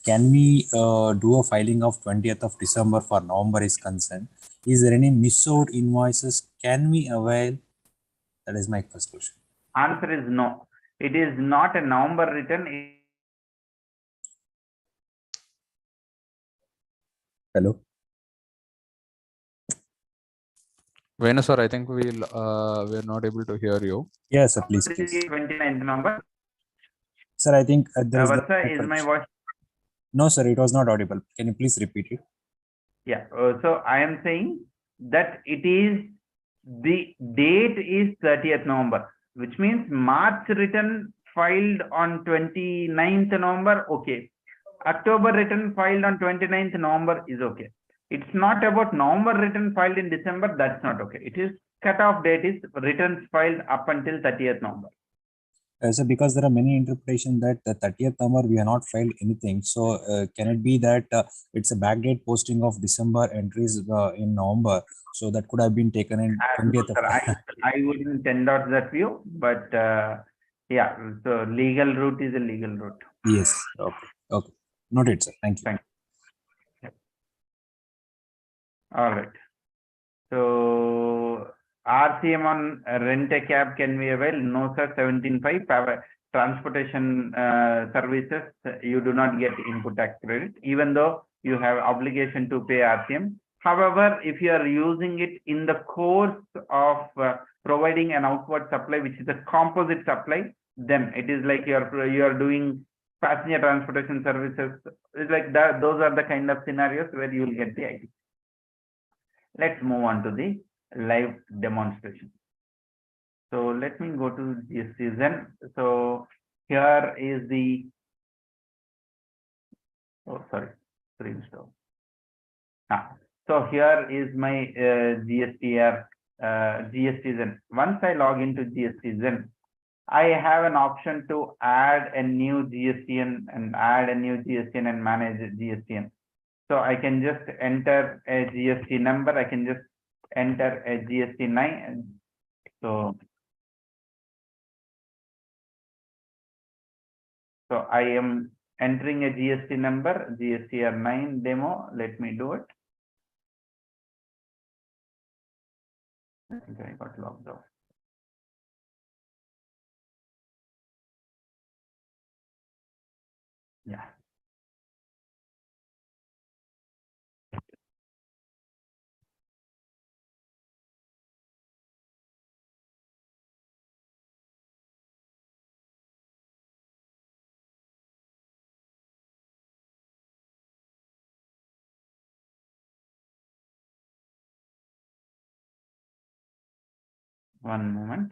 can we do a filing of 20th of December for November is concerned? Is there any missed invoices? Can we avail? That is my first question. Answer is no. It is not a November return. Hello. Venu sir, I think we're not able to hear you. Yes, sir, please, please. 29th November. Sir, I think there is Vatsa, is my voice? No, sir, it was not audible. Can you please repeat it? Yeah. So I am saying that it is the date is 30th November, which means March return filed on 29th November. Okay. October return filed on 29th November is okay. It's not about November return filed in December. That's not okay. It is cutoff date is returns filed up until 30th November. So because there are many interpretations that the 30th November we have not filed anything. So can it be that it's a backdate posting of December entries in November? So that could have been taken in 20th of I wouldn't endorse that view, but yeah, so legal route is a legal route. Yes. Okay. Okay. Noted, sir. Thank you. Thank you. All right. So RCM on rent a cab can be availed? No, sir. 17.5 transportation services, you do not get input tax credit, even though you have obligation to pay RCM. However, if you are using it in the course of providing an outward supply, which is a composite supply, then it is like you are doing passenger transportation services. It's like that. Those are the kind of scenarios where you will get the ID. Let's move on to the live demonstration. So let me go to GSTZen. So here is the, oh sorry, screen stop. So here is my GSTZen. Once I log into GSTZen, I have an option to add a new GSTN and manage GSTN. So I can just enter a GST number. I can just enter a GST-9. So I am entering a GST number, GSTR-9 demo. Let me do it. I think I got logged out. Yeah. One moment.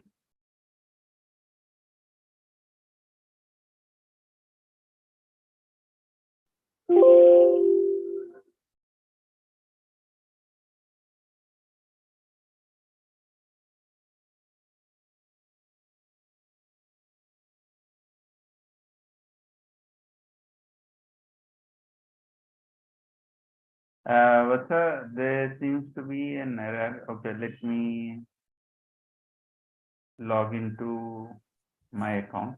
There seems to be an error. Okay, let me log into my account.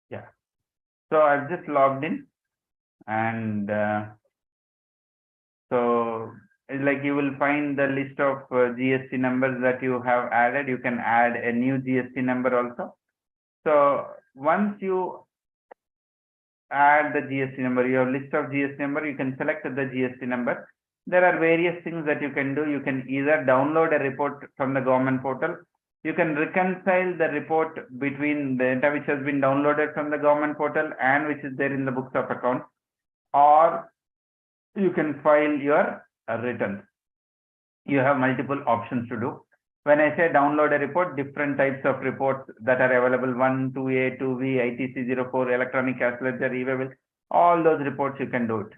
Yeah. So I've just logged in, and so it's like you will find the list of GST numbers that you have added. You can add a new GST number also. So once you add the GST number, your list of GST number, you can select the GST number. There are various things that you can do. You can either download a report from the government portal. You can reconcile the report between the data which has been downloaded from the government portal and which is there in the books of accounts, or you can file your returns. You have multiple options to do. When I say download a report, different types of reports that are available, 1, 2A, 2B, ITC04, electronic cash ledger, e-way, all those reports you can do it.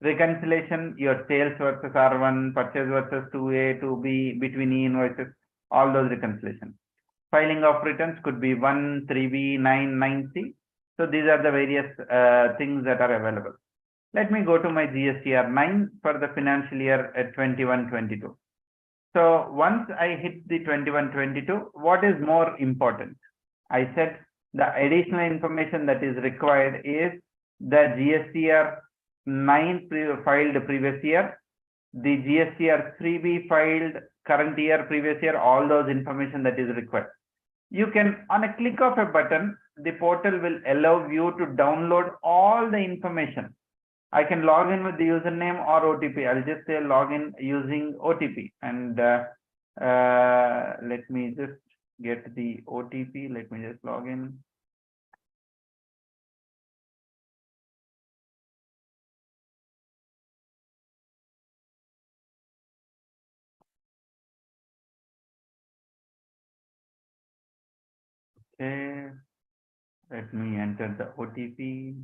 Reconciliation, your sales versus R1, purchase versus 2A, 2B, between e-invoices, all those reconciliations. Filing of returns could be 1, 3B, 9, 9C. So these are the various things that are available. Let me go to my GSTR-9 for the financial year 21-22. So once I hit the 2122, what is more important? I said the additional information that is required is the GSTR-9 filed previous year, the GSTR-3B filed current year, previous year, all those information that is required. You can, on a click of a button, the portal will allow you to download all the information. I can log in with the username or OTP. I'll just say login using OTP, and let me just get the OTP. Let me just log in. Okay, let me enter the OTP.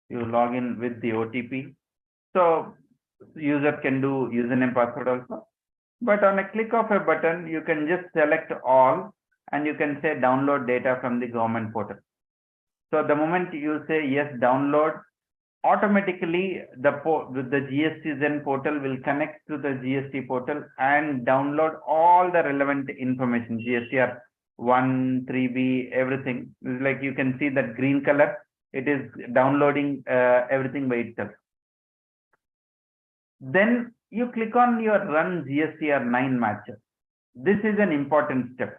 You log in with the OTP. So user can do username password also. But on a click of a button, you can just select all and you can say download data from the government portal. So the moment you say yes, download, automatically the GSTZen portal will connect to the GST portal and download all the relevant information, GSTR-1, 3B, everything. It's like you can see that green color, it is downloading everything by itself. Then you click on your run GSTR-9 matcher. This is an important step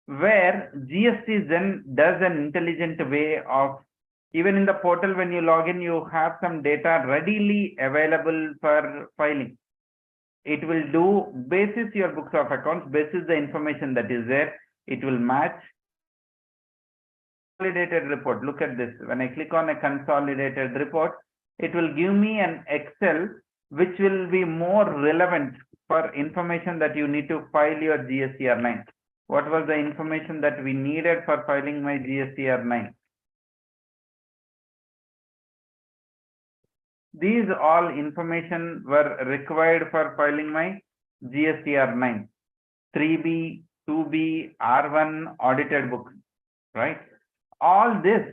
where GSTZen does an intelligent way of, even in the portal when you log in, you have some data readily available for filing. It will do basis your books of accounts, basis the information that is there, it will match. Consolidated report, look at this. When I click on a consolidated report, it will give me an Excel which will be more relevant for information that you need to file your GSTR-9. What was the information that we needed for filing my GSTR-9? These all information were required for filing my GSTR-9, 3B, 2B, R1 audited book, right? All this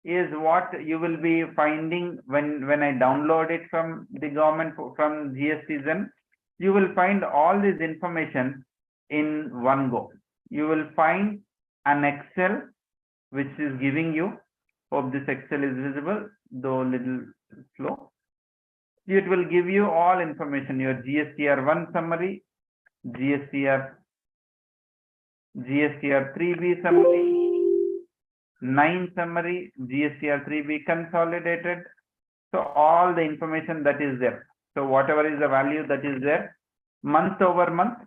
is what you will be finding when I download it from the government, from GSTZen. You will find all this information in one go. You will find an Excel which is giving you, hope this Excel is visible, though a little slow. It will give you all information, your GSTR-1 summary, GSTR-3B summary, 9 summary, GSTR-3B consolidated. So all the information that is there. So whatever is the value that is there, month over month,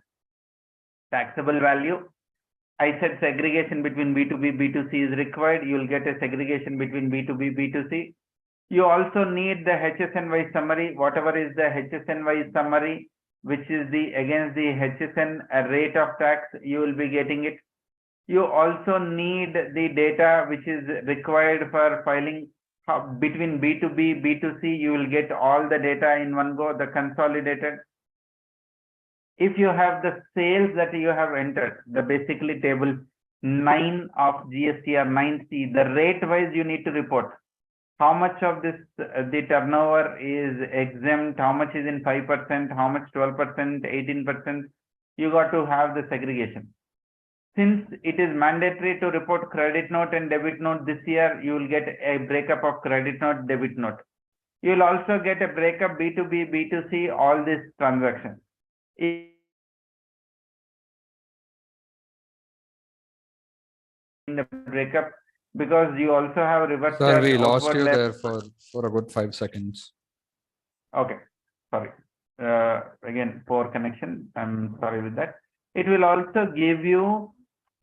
taxable value. I said segregation between B2B, B2C is required. You will get a segregation between B2B, B2C. You also need the HSNY summary, whatever is the HSNY summary, which is the against the HSN rate of tax, you will be getting it. You also need the data which is required for filing between B2B, B2C, you will get all the data in one go, the consolidated. If you have the sales that you have entered, the basically table 9 of GSTR-9C, the rate wise you need to report. How much of this, the turnover is exempt, how much is in 5%, how much 12%, 18%, you got to have the segregation. Since it is mandatory to report credit note and debit note this year, you will get a breakup of credit note, debit note. You will also get a breakup B2B, B2C, all these transactions. In the breakup, because you also have reverse. Sir, we lost you there for a good 5 seconds. Okay, sorry. Again, poor connection. I'm sorry with that. It will also give you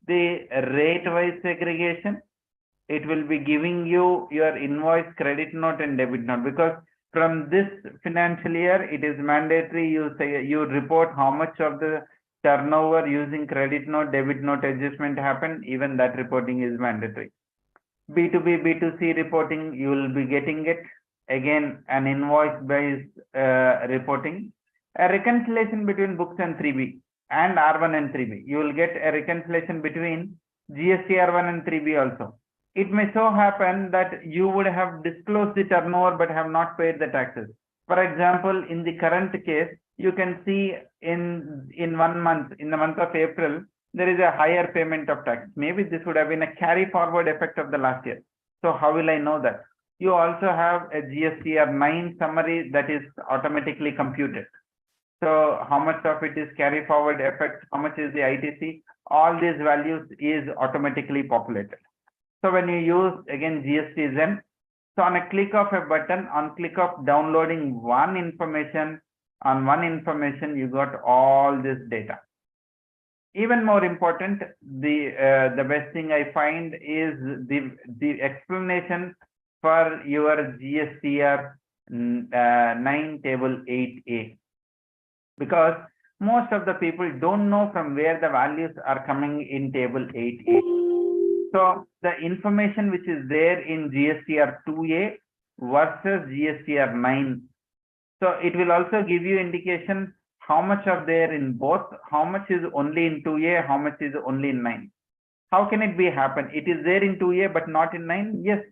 the rate-wise segregation. It will be giving you your invoice, credit note, and debit note, because from this financial year, it is mandatory. You report how much of the turnover using credit note, debit note adjustment happened. Even that reporting is mandatory. B2B, B2C reporting, you will be getting it. Again, an invoice-based reporting. A reconciliation between books and 3B and R1 and 3B. You will get a reconciliation between GSTR1 and 3B also. it may so happen that you would have disclosed the turnover but have not paid the taxes. For example, in the current case, you can see in 1 month, in the month of April, there is a higher payment of tax. Maybe this would have been a carry forward effect of the last year. So how will I know that? You also have a GSTR-9 summary that is automatically computed. So how much of it is carry forward effect? How much is the ITC? All these values is automatically populated. So when you use again GSTZen, so on a click of a button, on click of downloading one information, on one information, you got all this data. Even more important, the best thing I find is the explanation for your GSTR-9 table 8A, because most of the people don't know from where the values are coming in table 8A. So the information which is there in GSTR-2A versus GSTR-9. So it will also give you indication how much are there in both, how much is only in 2A, how much is only in 9. How can it be happen? It is there in 2A but not in 9. Yes,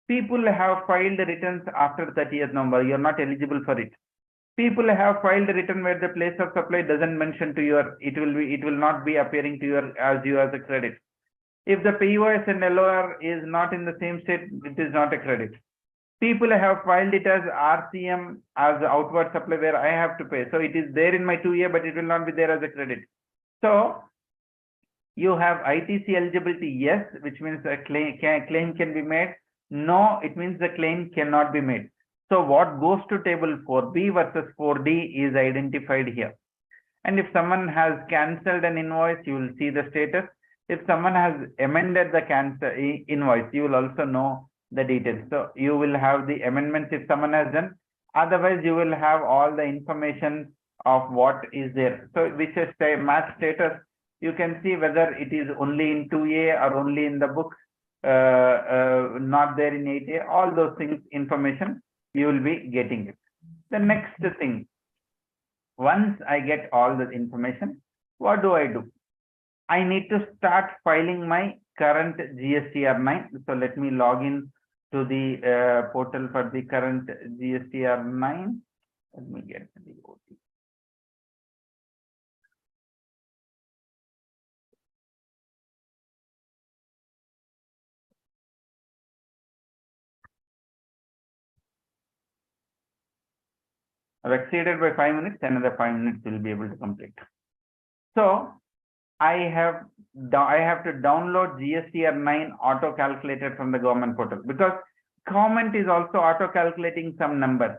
people have filed returns after 30th November. You're not eligible for it. People have filed a return where the place of supply doesn't mention to your, it will not be appearing to your as you as a credit. If the POS and LOR is not in the same state, it is not a credit. People have filed it as RCM as outward supply where I have to pay. So it is there in my 2A, but it will not be there as a credit. So you have ITC eligibility, yes, which means a claim can be made. No, it means the claim cannot be made. So what goes to table 4B versus 4D is identified here. And if someone has cancelled an invoice, you will see the status. If someone has amended the invoice, you will also know the details. So you will have the amendments if someone has done. Otherwise, you will have all the information of what is there. So which is match status, you can see whether it is only in 2A or only in the book, not there in 8A. All those things, information, you will be getting it. The next thing, once I get all the information, what do? I need to start filing my current GSTR-9. So let me log in to the portal for the current GSTR-9. Let me get the OTP. I've exceeded by 5 minutes, another 5 minutes will be able to complete. So I have to download GSTR-9 auto calculated from the government portal, because government is also auto calculating some numbers.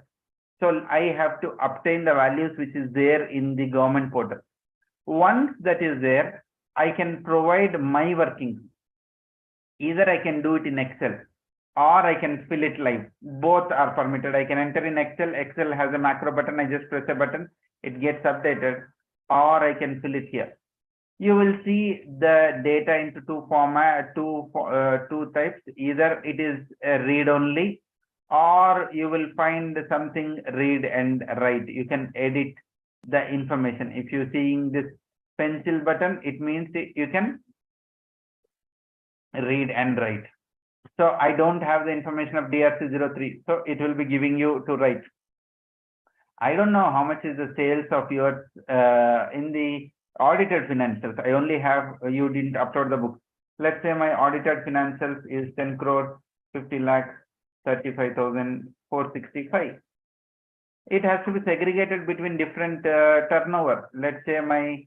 So I have to obtain the values which is there in the government portal. Once that is there, I can provide my workings. Either I can do it in Excel or I can fill it live. Both are permitted. I can enter in Excel. Excel has a macro button. I just press a button, it gets updated, or I can fill it here. You will see the data into two types. Either it is read only, or you will find something read and write. You can edit the information. If you're seeing this pencil button, it means you can read and write. So I don't have the information of DRC03, so it will be giving you to write. I don't know how much is the sales of yours in the audited financials. I only have, you didn't upload the book. Let's say my audited financials is 10 crore 50 lakhs 35,465. It has to be segregated between different turnover. Let's say my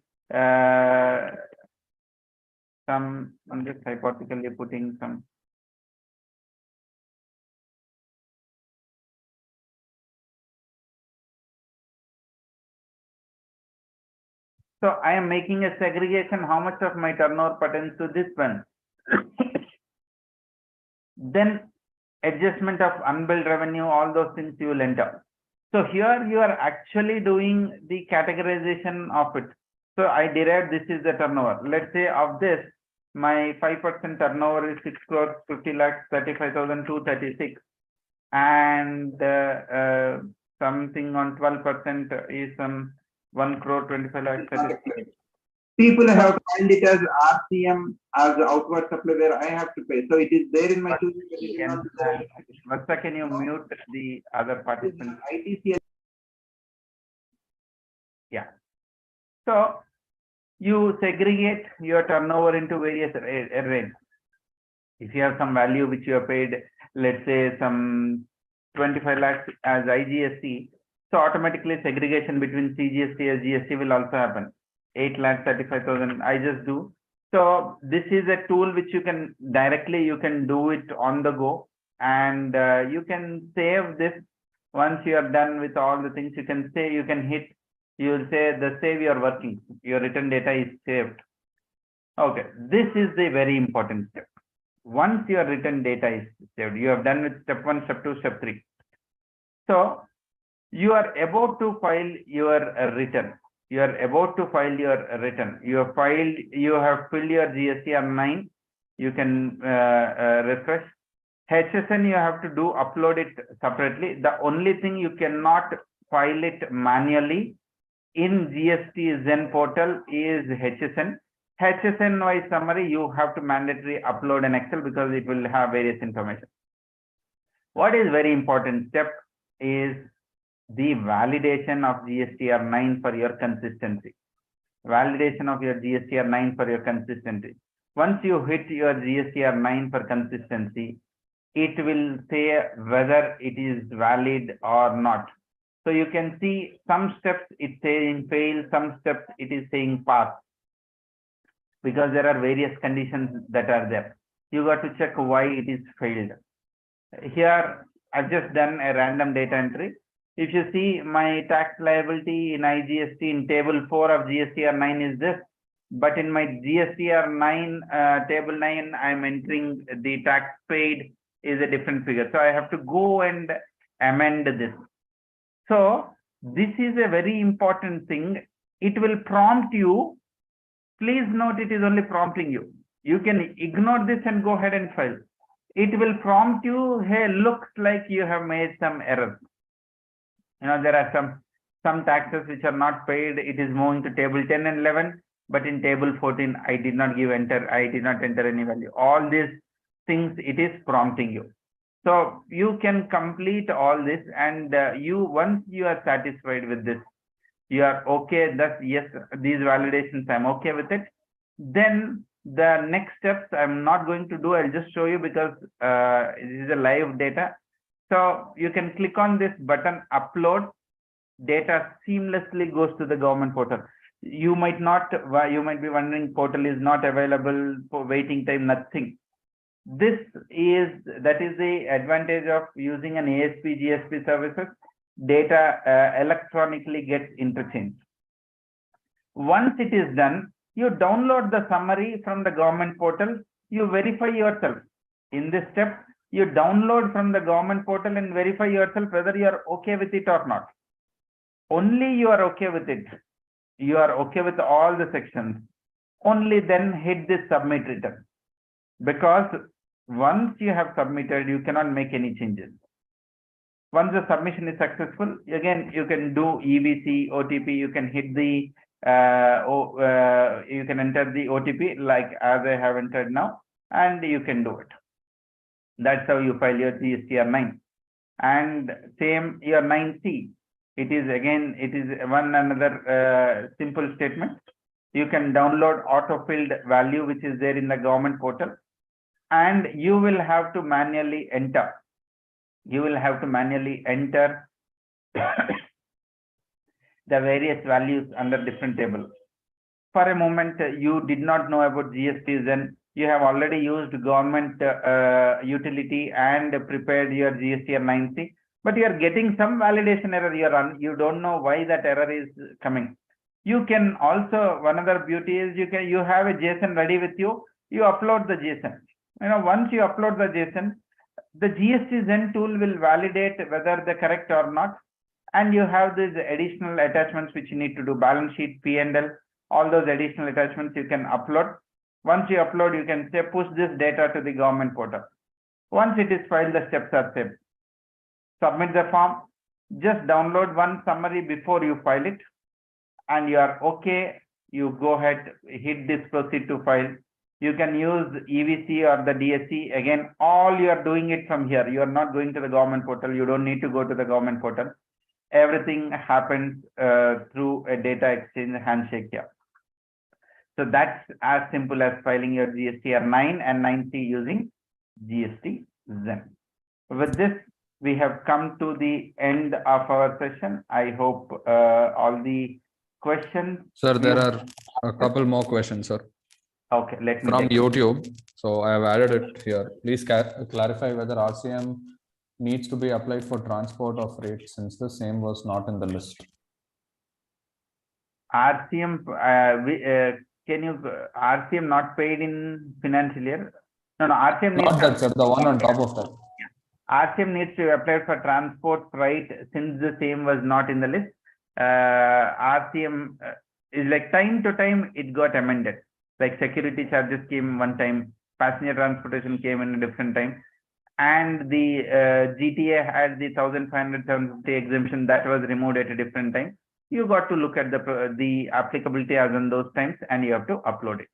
I'm just hypothetically putting some. So I am making a segregation, how much of my turnover pertains to this one. Then adjustment of unbilled revenue, all those things you will enter. So here you are actually doing the categorization of it. So I derived this is the turnover. Let's say of this, my 5% turnover is 6 crore 50 lakhs 35,236, and something on 12% is some 1 crore 25 lakhs 36. People have filed it as RCM as outward supply where I have to pay. So it is there in my choosing, but it is not there. Vaksa, can you mute the other participants? ITC. Yeah. So you segregate your turnover into various arrays. If you have some value which you have paid, let's say some 25 lakhs as IGST, so automatically segregation between CGST and GST will also happen. 8,35,000 I just do. So this is a tool which you can directly, you can do it on the go, and you can save this. Once you are done with all the things, you can say, you can hit, you will say the save you are working, your written data is saved. Okay, this is the very important step. Once your written data is saved, you have done with step 1, step 2, step 3. So you are about to file your return. You are about to file your return. You have filed, you have filled your GSTR-9. You can refresh. HSN you have to do, upload it separately. The only thing you cannot file it manually in GSTZen portal is HSN. HSN wise summary you have to mandatory upload in Excel because it will have various information. What is very important step is the validation of GSTR-9 for your consistency. Validation of your GSTR-9 for your consistency. Once you hit your GSTR-9 for consistency, it will say whether it is valid or not. So you can see some steps it's saying fail, some steps it is saying pass, because there are various conditions that are there. You got to check why it is failed. Here I've just done a random data entry. If you see my tax liability in IGST in table 4 of GSTR-9 is this, but in my GSTR-9 table 9 I'm entering the tax paid is a different figure. So I have to go and amend this. So this is a very important thing. It will prompt you. Please note it is only prompting you. You can ignore this and go ahead and file. It will prompt you, hey, looks like you have made some errors. You know, there are some taxes which are not paid. It is moving to table 10 and 11, but in table 14, I did not enter any value. All these things, it is prompting you. So you can complete all this, and once you are satisfied with this, you are okay that yes, these validations I'm okay with it. Then the next steps I'm not going to do, I'll just show you because this is a live data. So you can click on this button, upload. Data seamlessly goes to the government portal. You might be wondering, portal is not available for waiting time, nothing. That is the advantage of using an ASP GSP services. Data electronically gets interchanged. Once it is done, you download the summary from the government portal. You verify yourself. In this step, you download from the government portal and verify yourself whether you are okay with it or not. Only you are okay with it. You are okay with all the sections. Only then hit this submit return. Because once you have submitted, you cannot make any changes. Once the submission is successful, again, you can do EBC, OTP, you can hit the, you can enter the OTP like as I have entered now, and you can do it. That's how you file your GSTR-9. And same your 9C. It is another simple statement. You can download auto-filled value, which is there in the government portal, and you will have to manually enter. You will have to manually enter the various values under different tables. For a moment, you did not know about GSTZen. You have already used government utility and prepared your GSTR-9C, but you are getting some validation error. You don't know why that error is coming. You can also, one other beauty is you have a JSON ready with you. You upload the JSON. You know, once you upload the JSON, the GSTZen tool will validate whether they're correct or not. And you have these additional attachments which you need to do, balance sheet, P&L, all those additional attachments you can upload. Once you upload, you can say push this data to the government portal. Once it is filed, the steps are saved. Submit the form. Just download one summary before you file it, and you are okay. you go ahead, hit this proceed to file. You can use EVC or the DSC. Again, all you are doing it from here. You are not going to the government portal. You don't need to go to the government portal. Everything happens through a data exchange handshake here. So that's as simple as filing your GSTR-9 and 9C using GSTZen. With this, we have come to the end of our session. I hope all the questions. Sir, there are a couple more questions, sir. Okay, let me From check. YouTube. So I have added it here. Please clarify whether RCM needs to be applied for transport of freight since the same was not in the list. RCM, can you RCM not paid in financial year? No, RCM needs Not that, sir. The one on top of that. RCM needs to apply for transport freight since the same was not in the list. RCM is like time to time it got amended. Like security charges came one time, passenger transportation came in a different time, and the GTA had the 1,500, 750 exemption that was removed at a different time. You got to look at the applicability as in those times, and you have to upload it.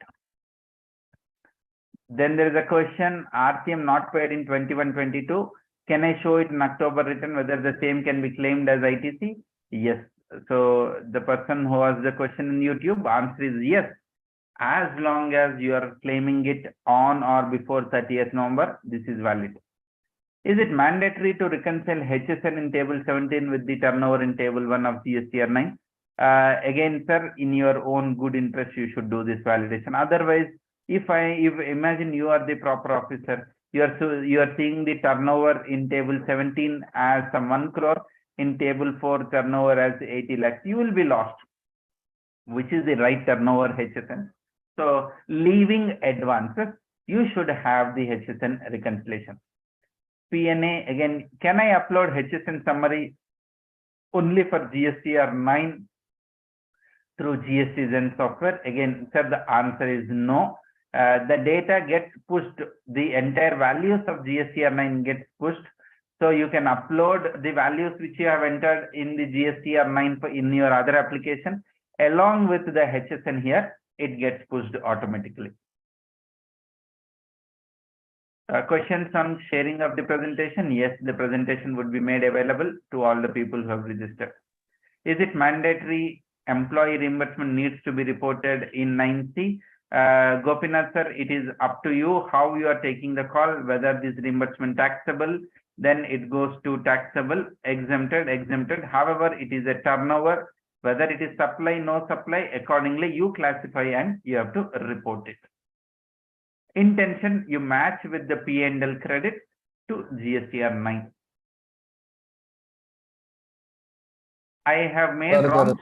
Then there is a question: RCM not paid in 21-22. Can I show it in October return whether the same can be claimed as ITC? Yes. So the person who asked the question in YouTube, answer is yes. As long as you are claiming it on or before 30th November, this is valid. Is it mandatory to reconcile HSN in table 17 with the turnover in table 1 of GSTR-9? Again, sir, in your own good interest, you should do this validation. Otherwise, if imagine you are the proper officer, you are seeing the turnover in table 17 as some 1 crore, in table 4 turnover as 80 lakhs, you will be lost. Which is the right turnover HSN? So leaving advances, you should have the HSN reconciliation. PNA, again, can I upload HSN summary only for GSTR-9 through GSTZen software? Again, sir, the answer is no. The data gets pushed, the entire values of GSTR-9 gets pushed. So you can upload the values which you have entered in the GSTR-9 in your other application. Along with the HSN here, it gets pushed automatically. Questions on sharing of the presentation? Yes, the presentation would be made available to all the people who have registered. Is it mandatory employee reimbursement needs to be reported in 9C? Gopinath sir, it is up to you how you are taking the call, whether this reimbursement taxable, then it goes to taxable, exempted. However, it is a turnover, whether it is supply, no supply, accordingly you classify and you have to report it. Intention, you match with the P&L credit to GSTR-9. I have made wrong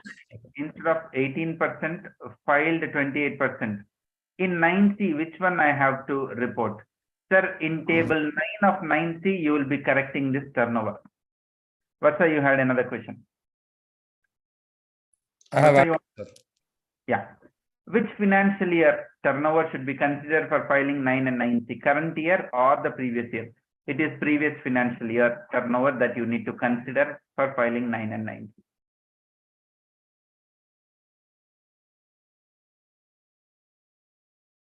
instead of 18%, filed 28%. In 9C, which one I have to report? Sir, in table 9 of 9C, you will be correcting this turnover. Vatsa, you had another question. I have yeah. Which financial year turnover should be considered for filing 9 and 9C? Current year or the previous year? It is previous financial year turnover that you need to consider for filing 9 and 9C.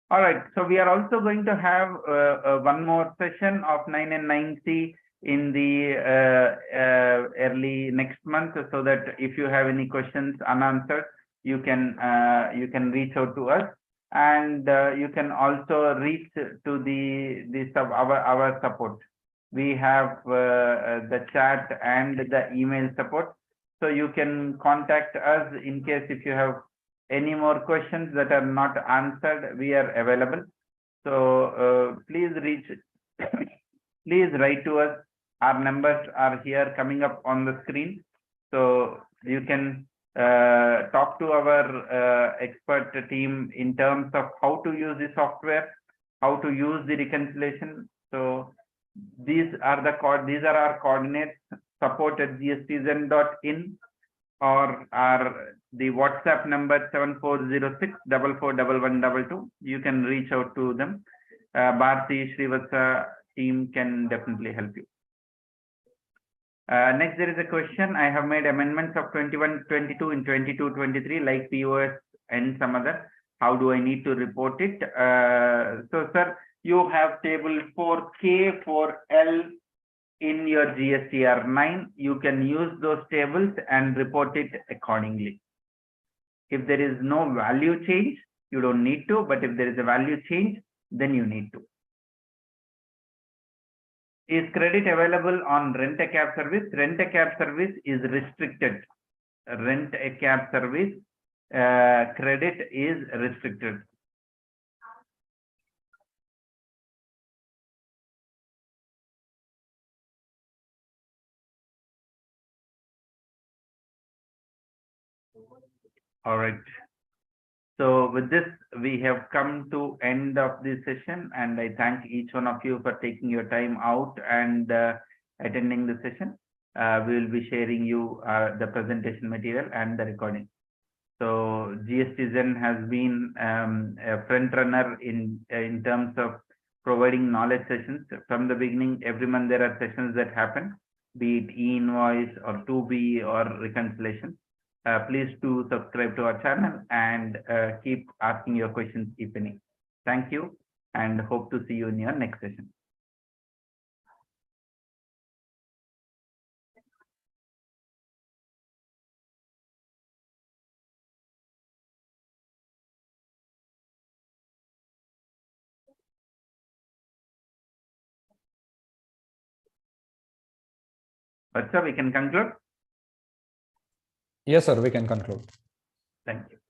All right. So we are also going to have one more session of 9 and 9C in the early next month, so that if you have any questions unanswered, you can reach out to us, and you can also reach to our support. We have the chat and the email support, so you can contact us in case if you have any more questions that are not answered. We are available, so please write to us. Our numbers are here coming up on the screen, so you can talk to our expert team in terms of how to use the software, how to use the reconciliation. So these are our coordinates: support@gstzen.in, or the WhatsApp number 7406441122. You can reach out to them. Bharti, Srivatsa team can definitely help you. Next, there is a question. I have made amendments of 21-22 in 22-23 like POS and some other. How do I need to report it? So, sir, you have table 4K, 4L in your GSTR-9. You can use those tables and report it accordingly. If there is no value change, you don't need to, but if there is a value change, then you need to. Is credit available on rent-a-cab service? Rent-a-cab service is restricted. Rent-a-cab service credit is restricted. All right. So with this, we have come to end of this session, and I thank each one of you for taking your time out and attending the session. We will be sharing you the presentation material and the recording. So GSTZen has been a front runner in terms of providing knowledge sessions. From the beginning, every month there are sessions that happen, be it e-invoice or 2B or reconciliation. Please do subscribe to our channel and keep asking your questions if any. Thank you and hope to see you in your next session. But sir, we can conclude. Yes, sir, we can conclude. Thank you.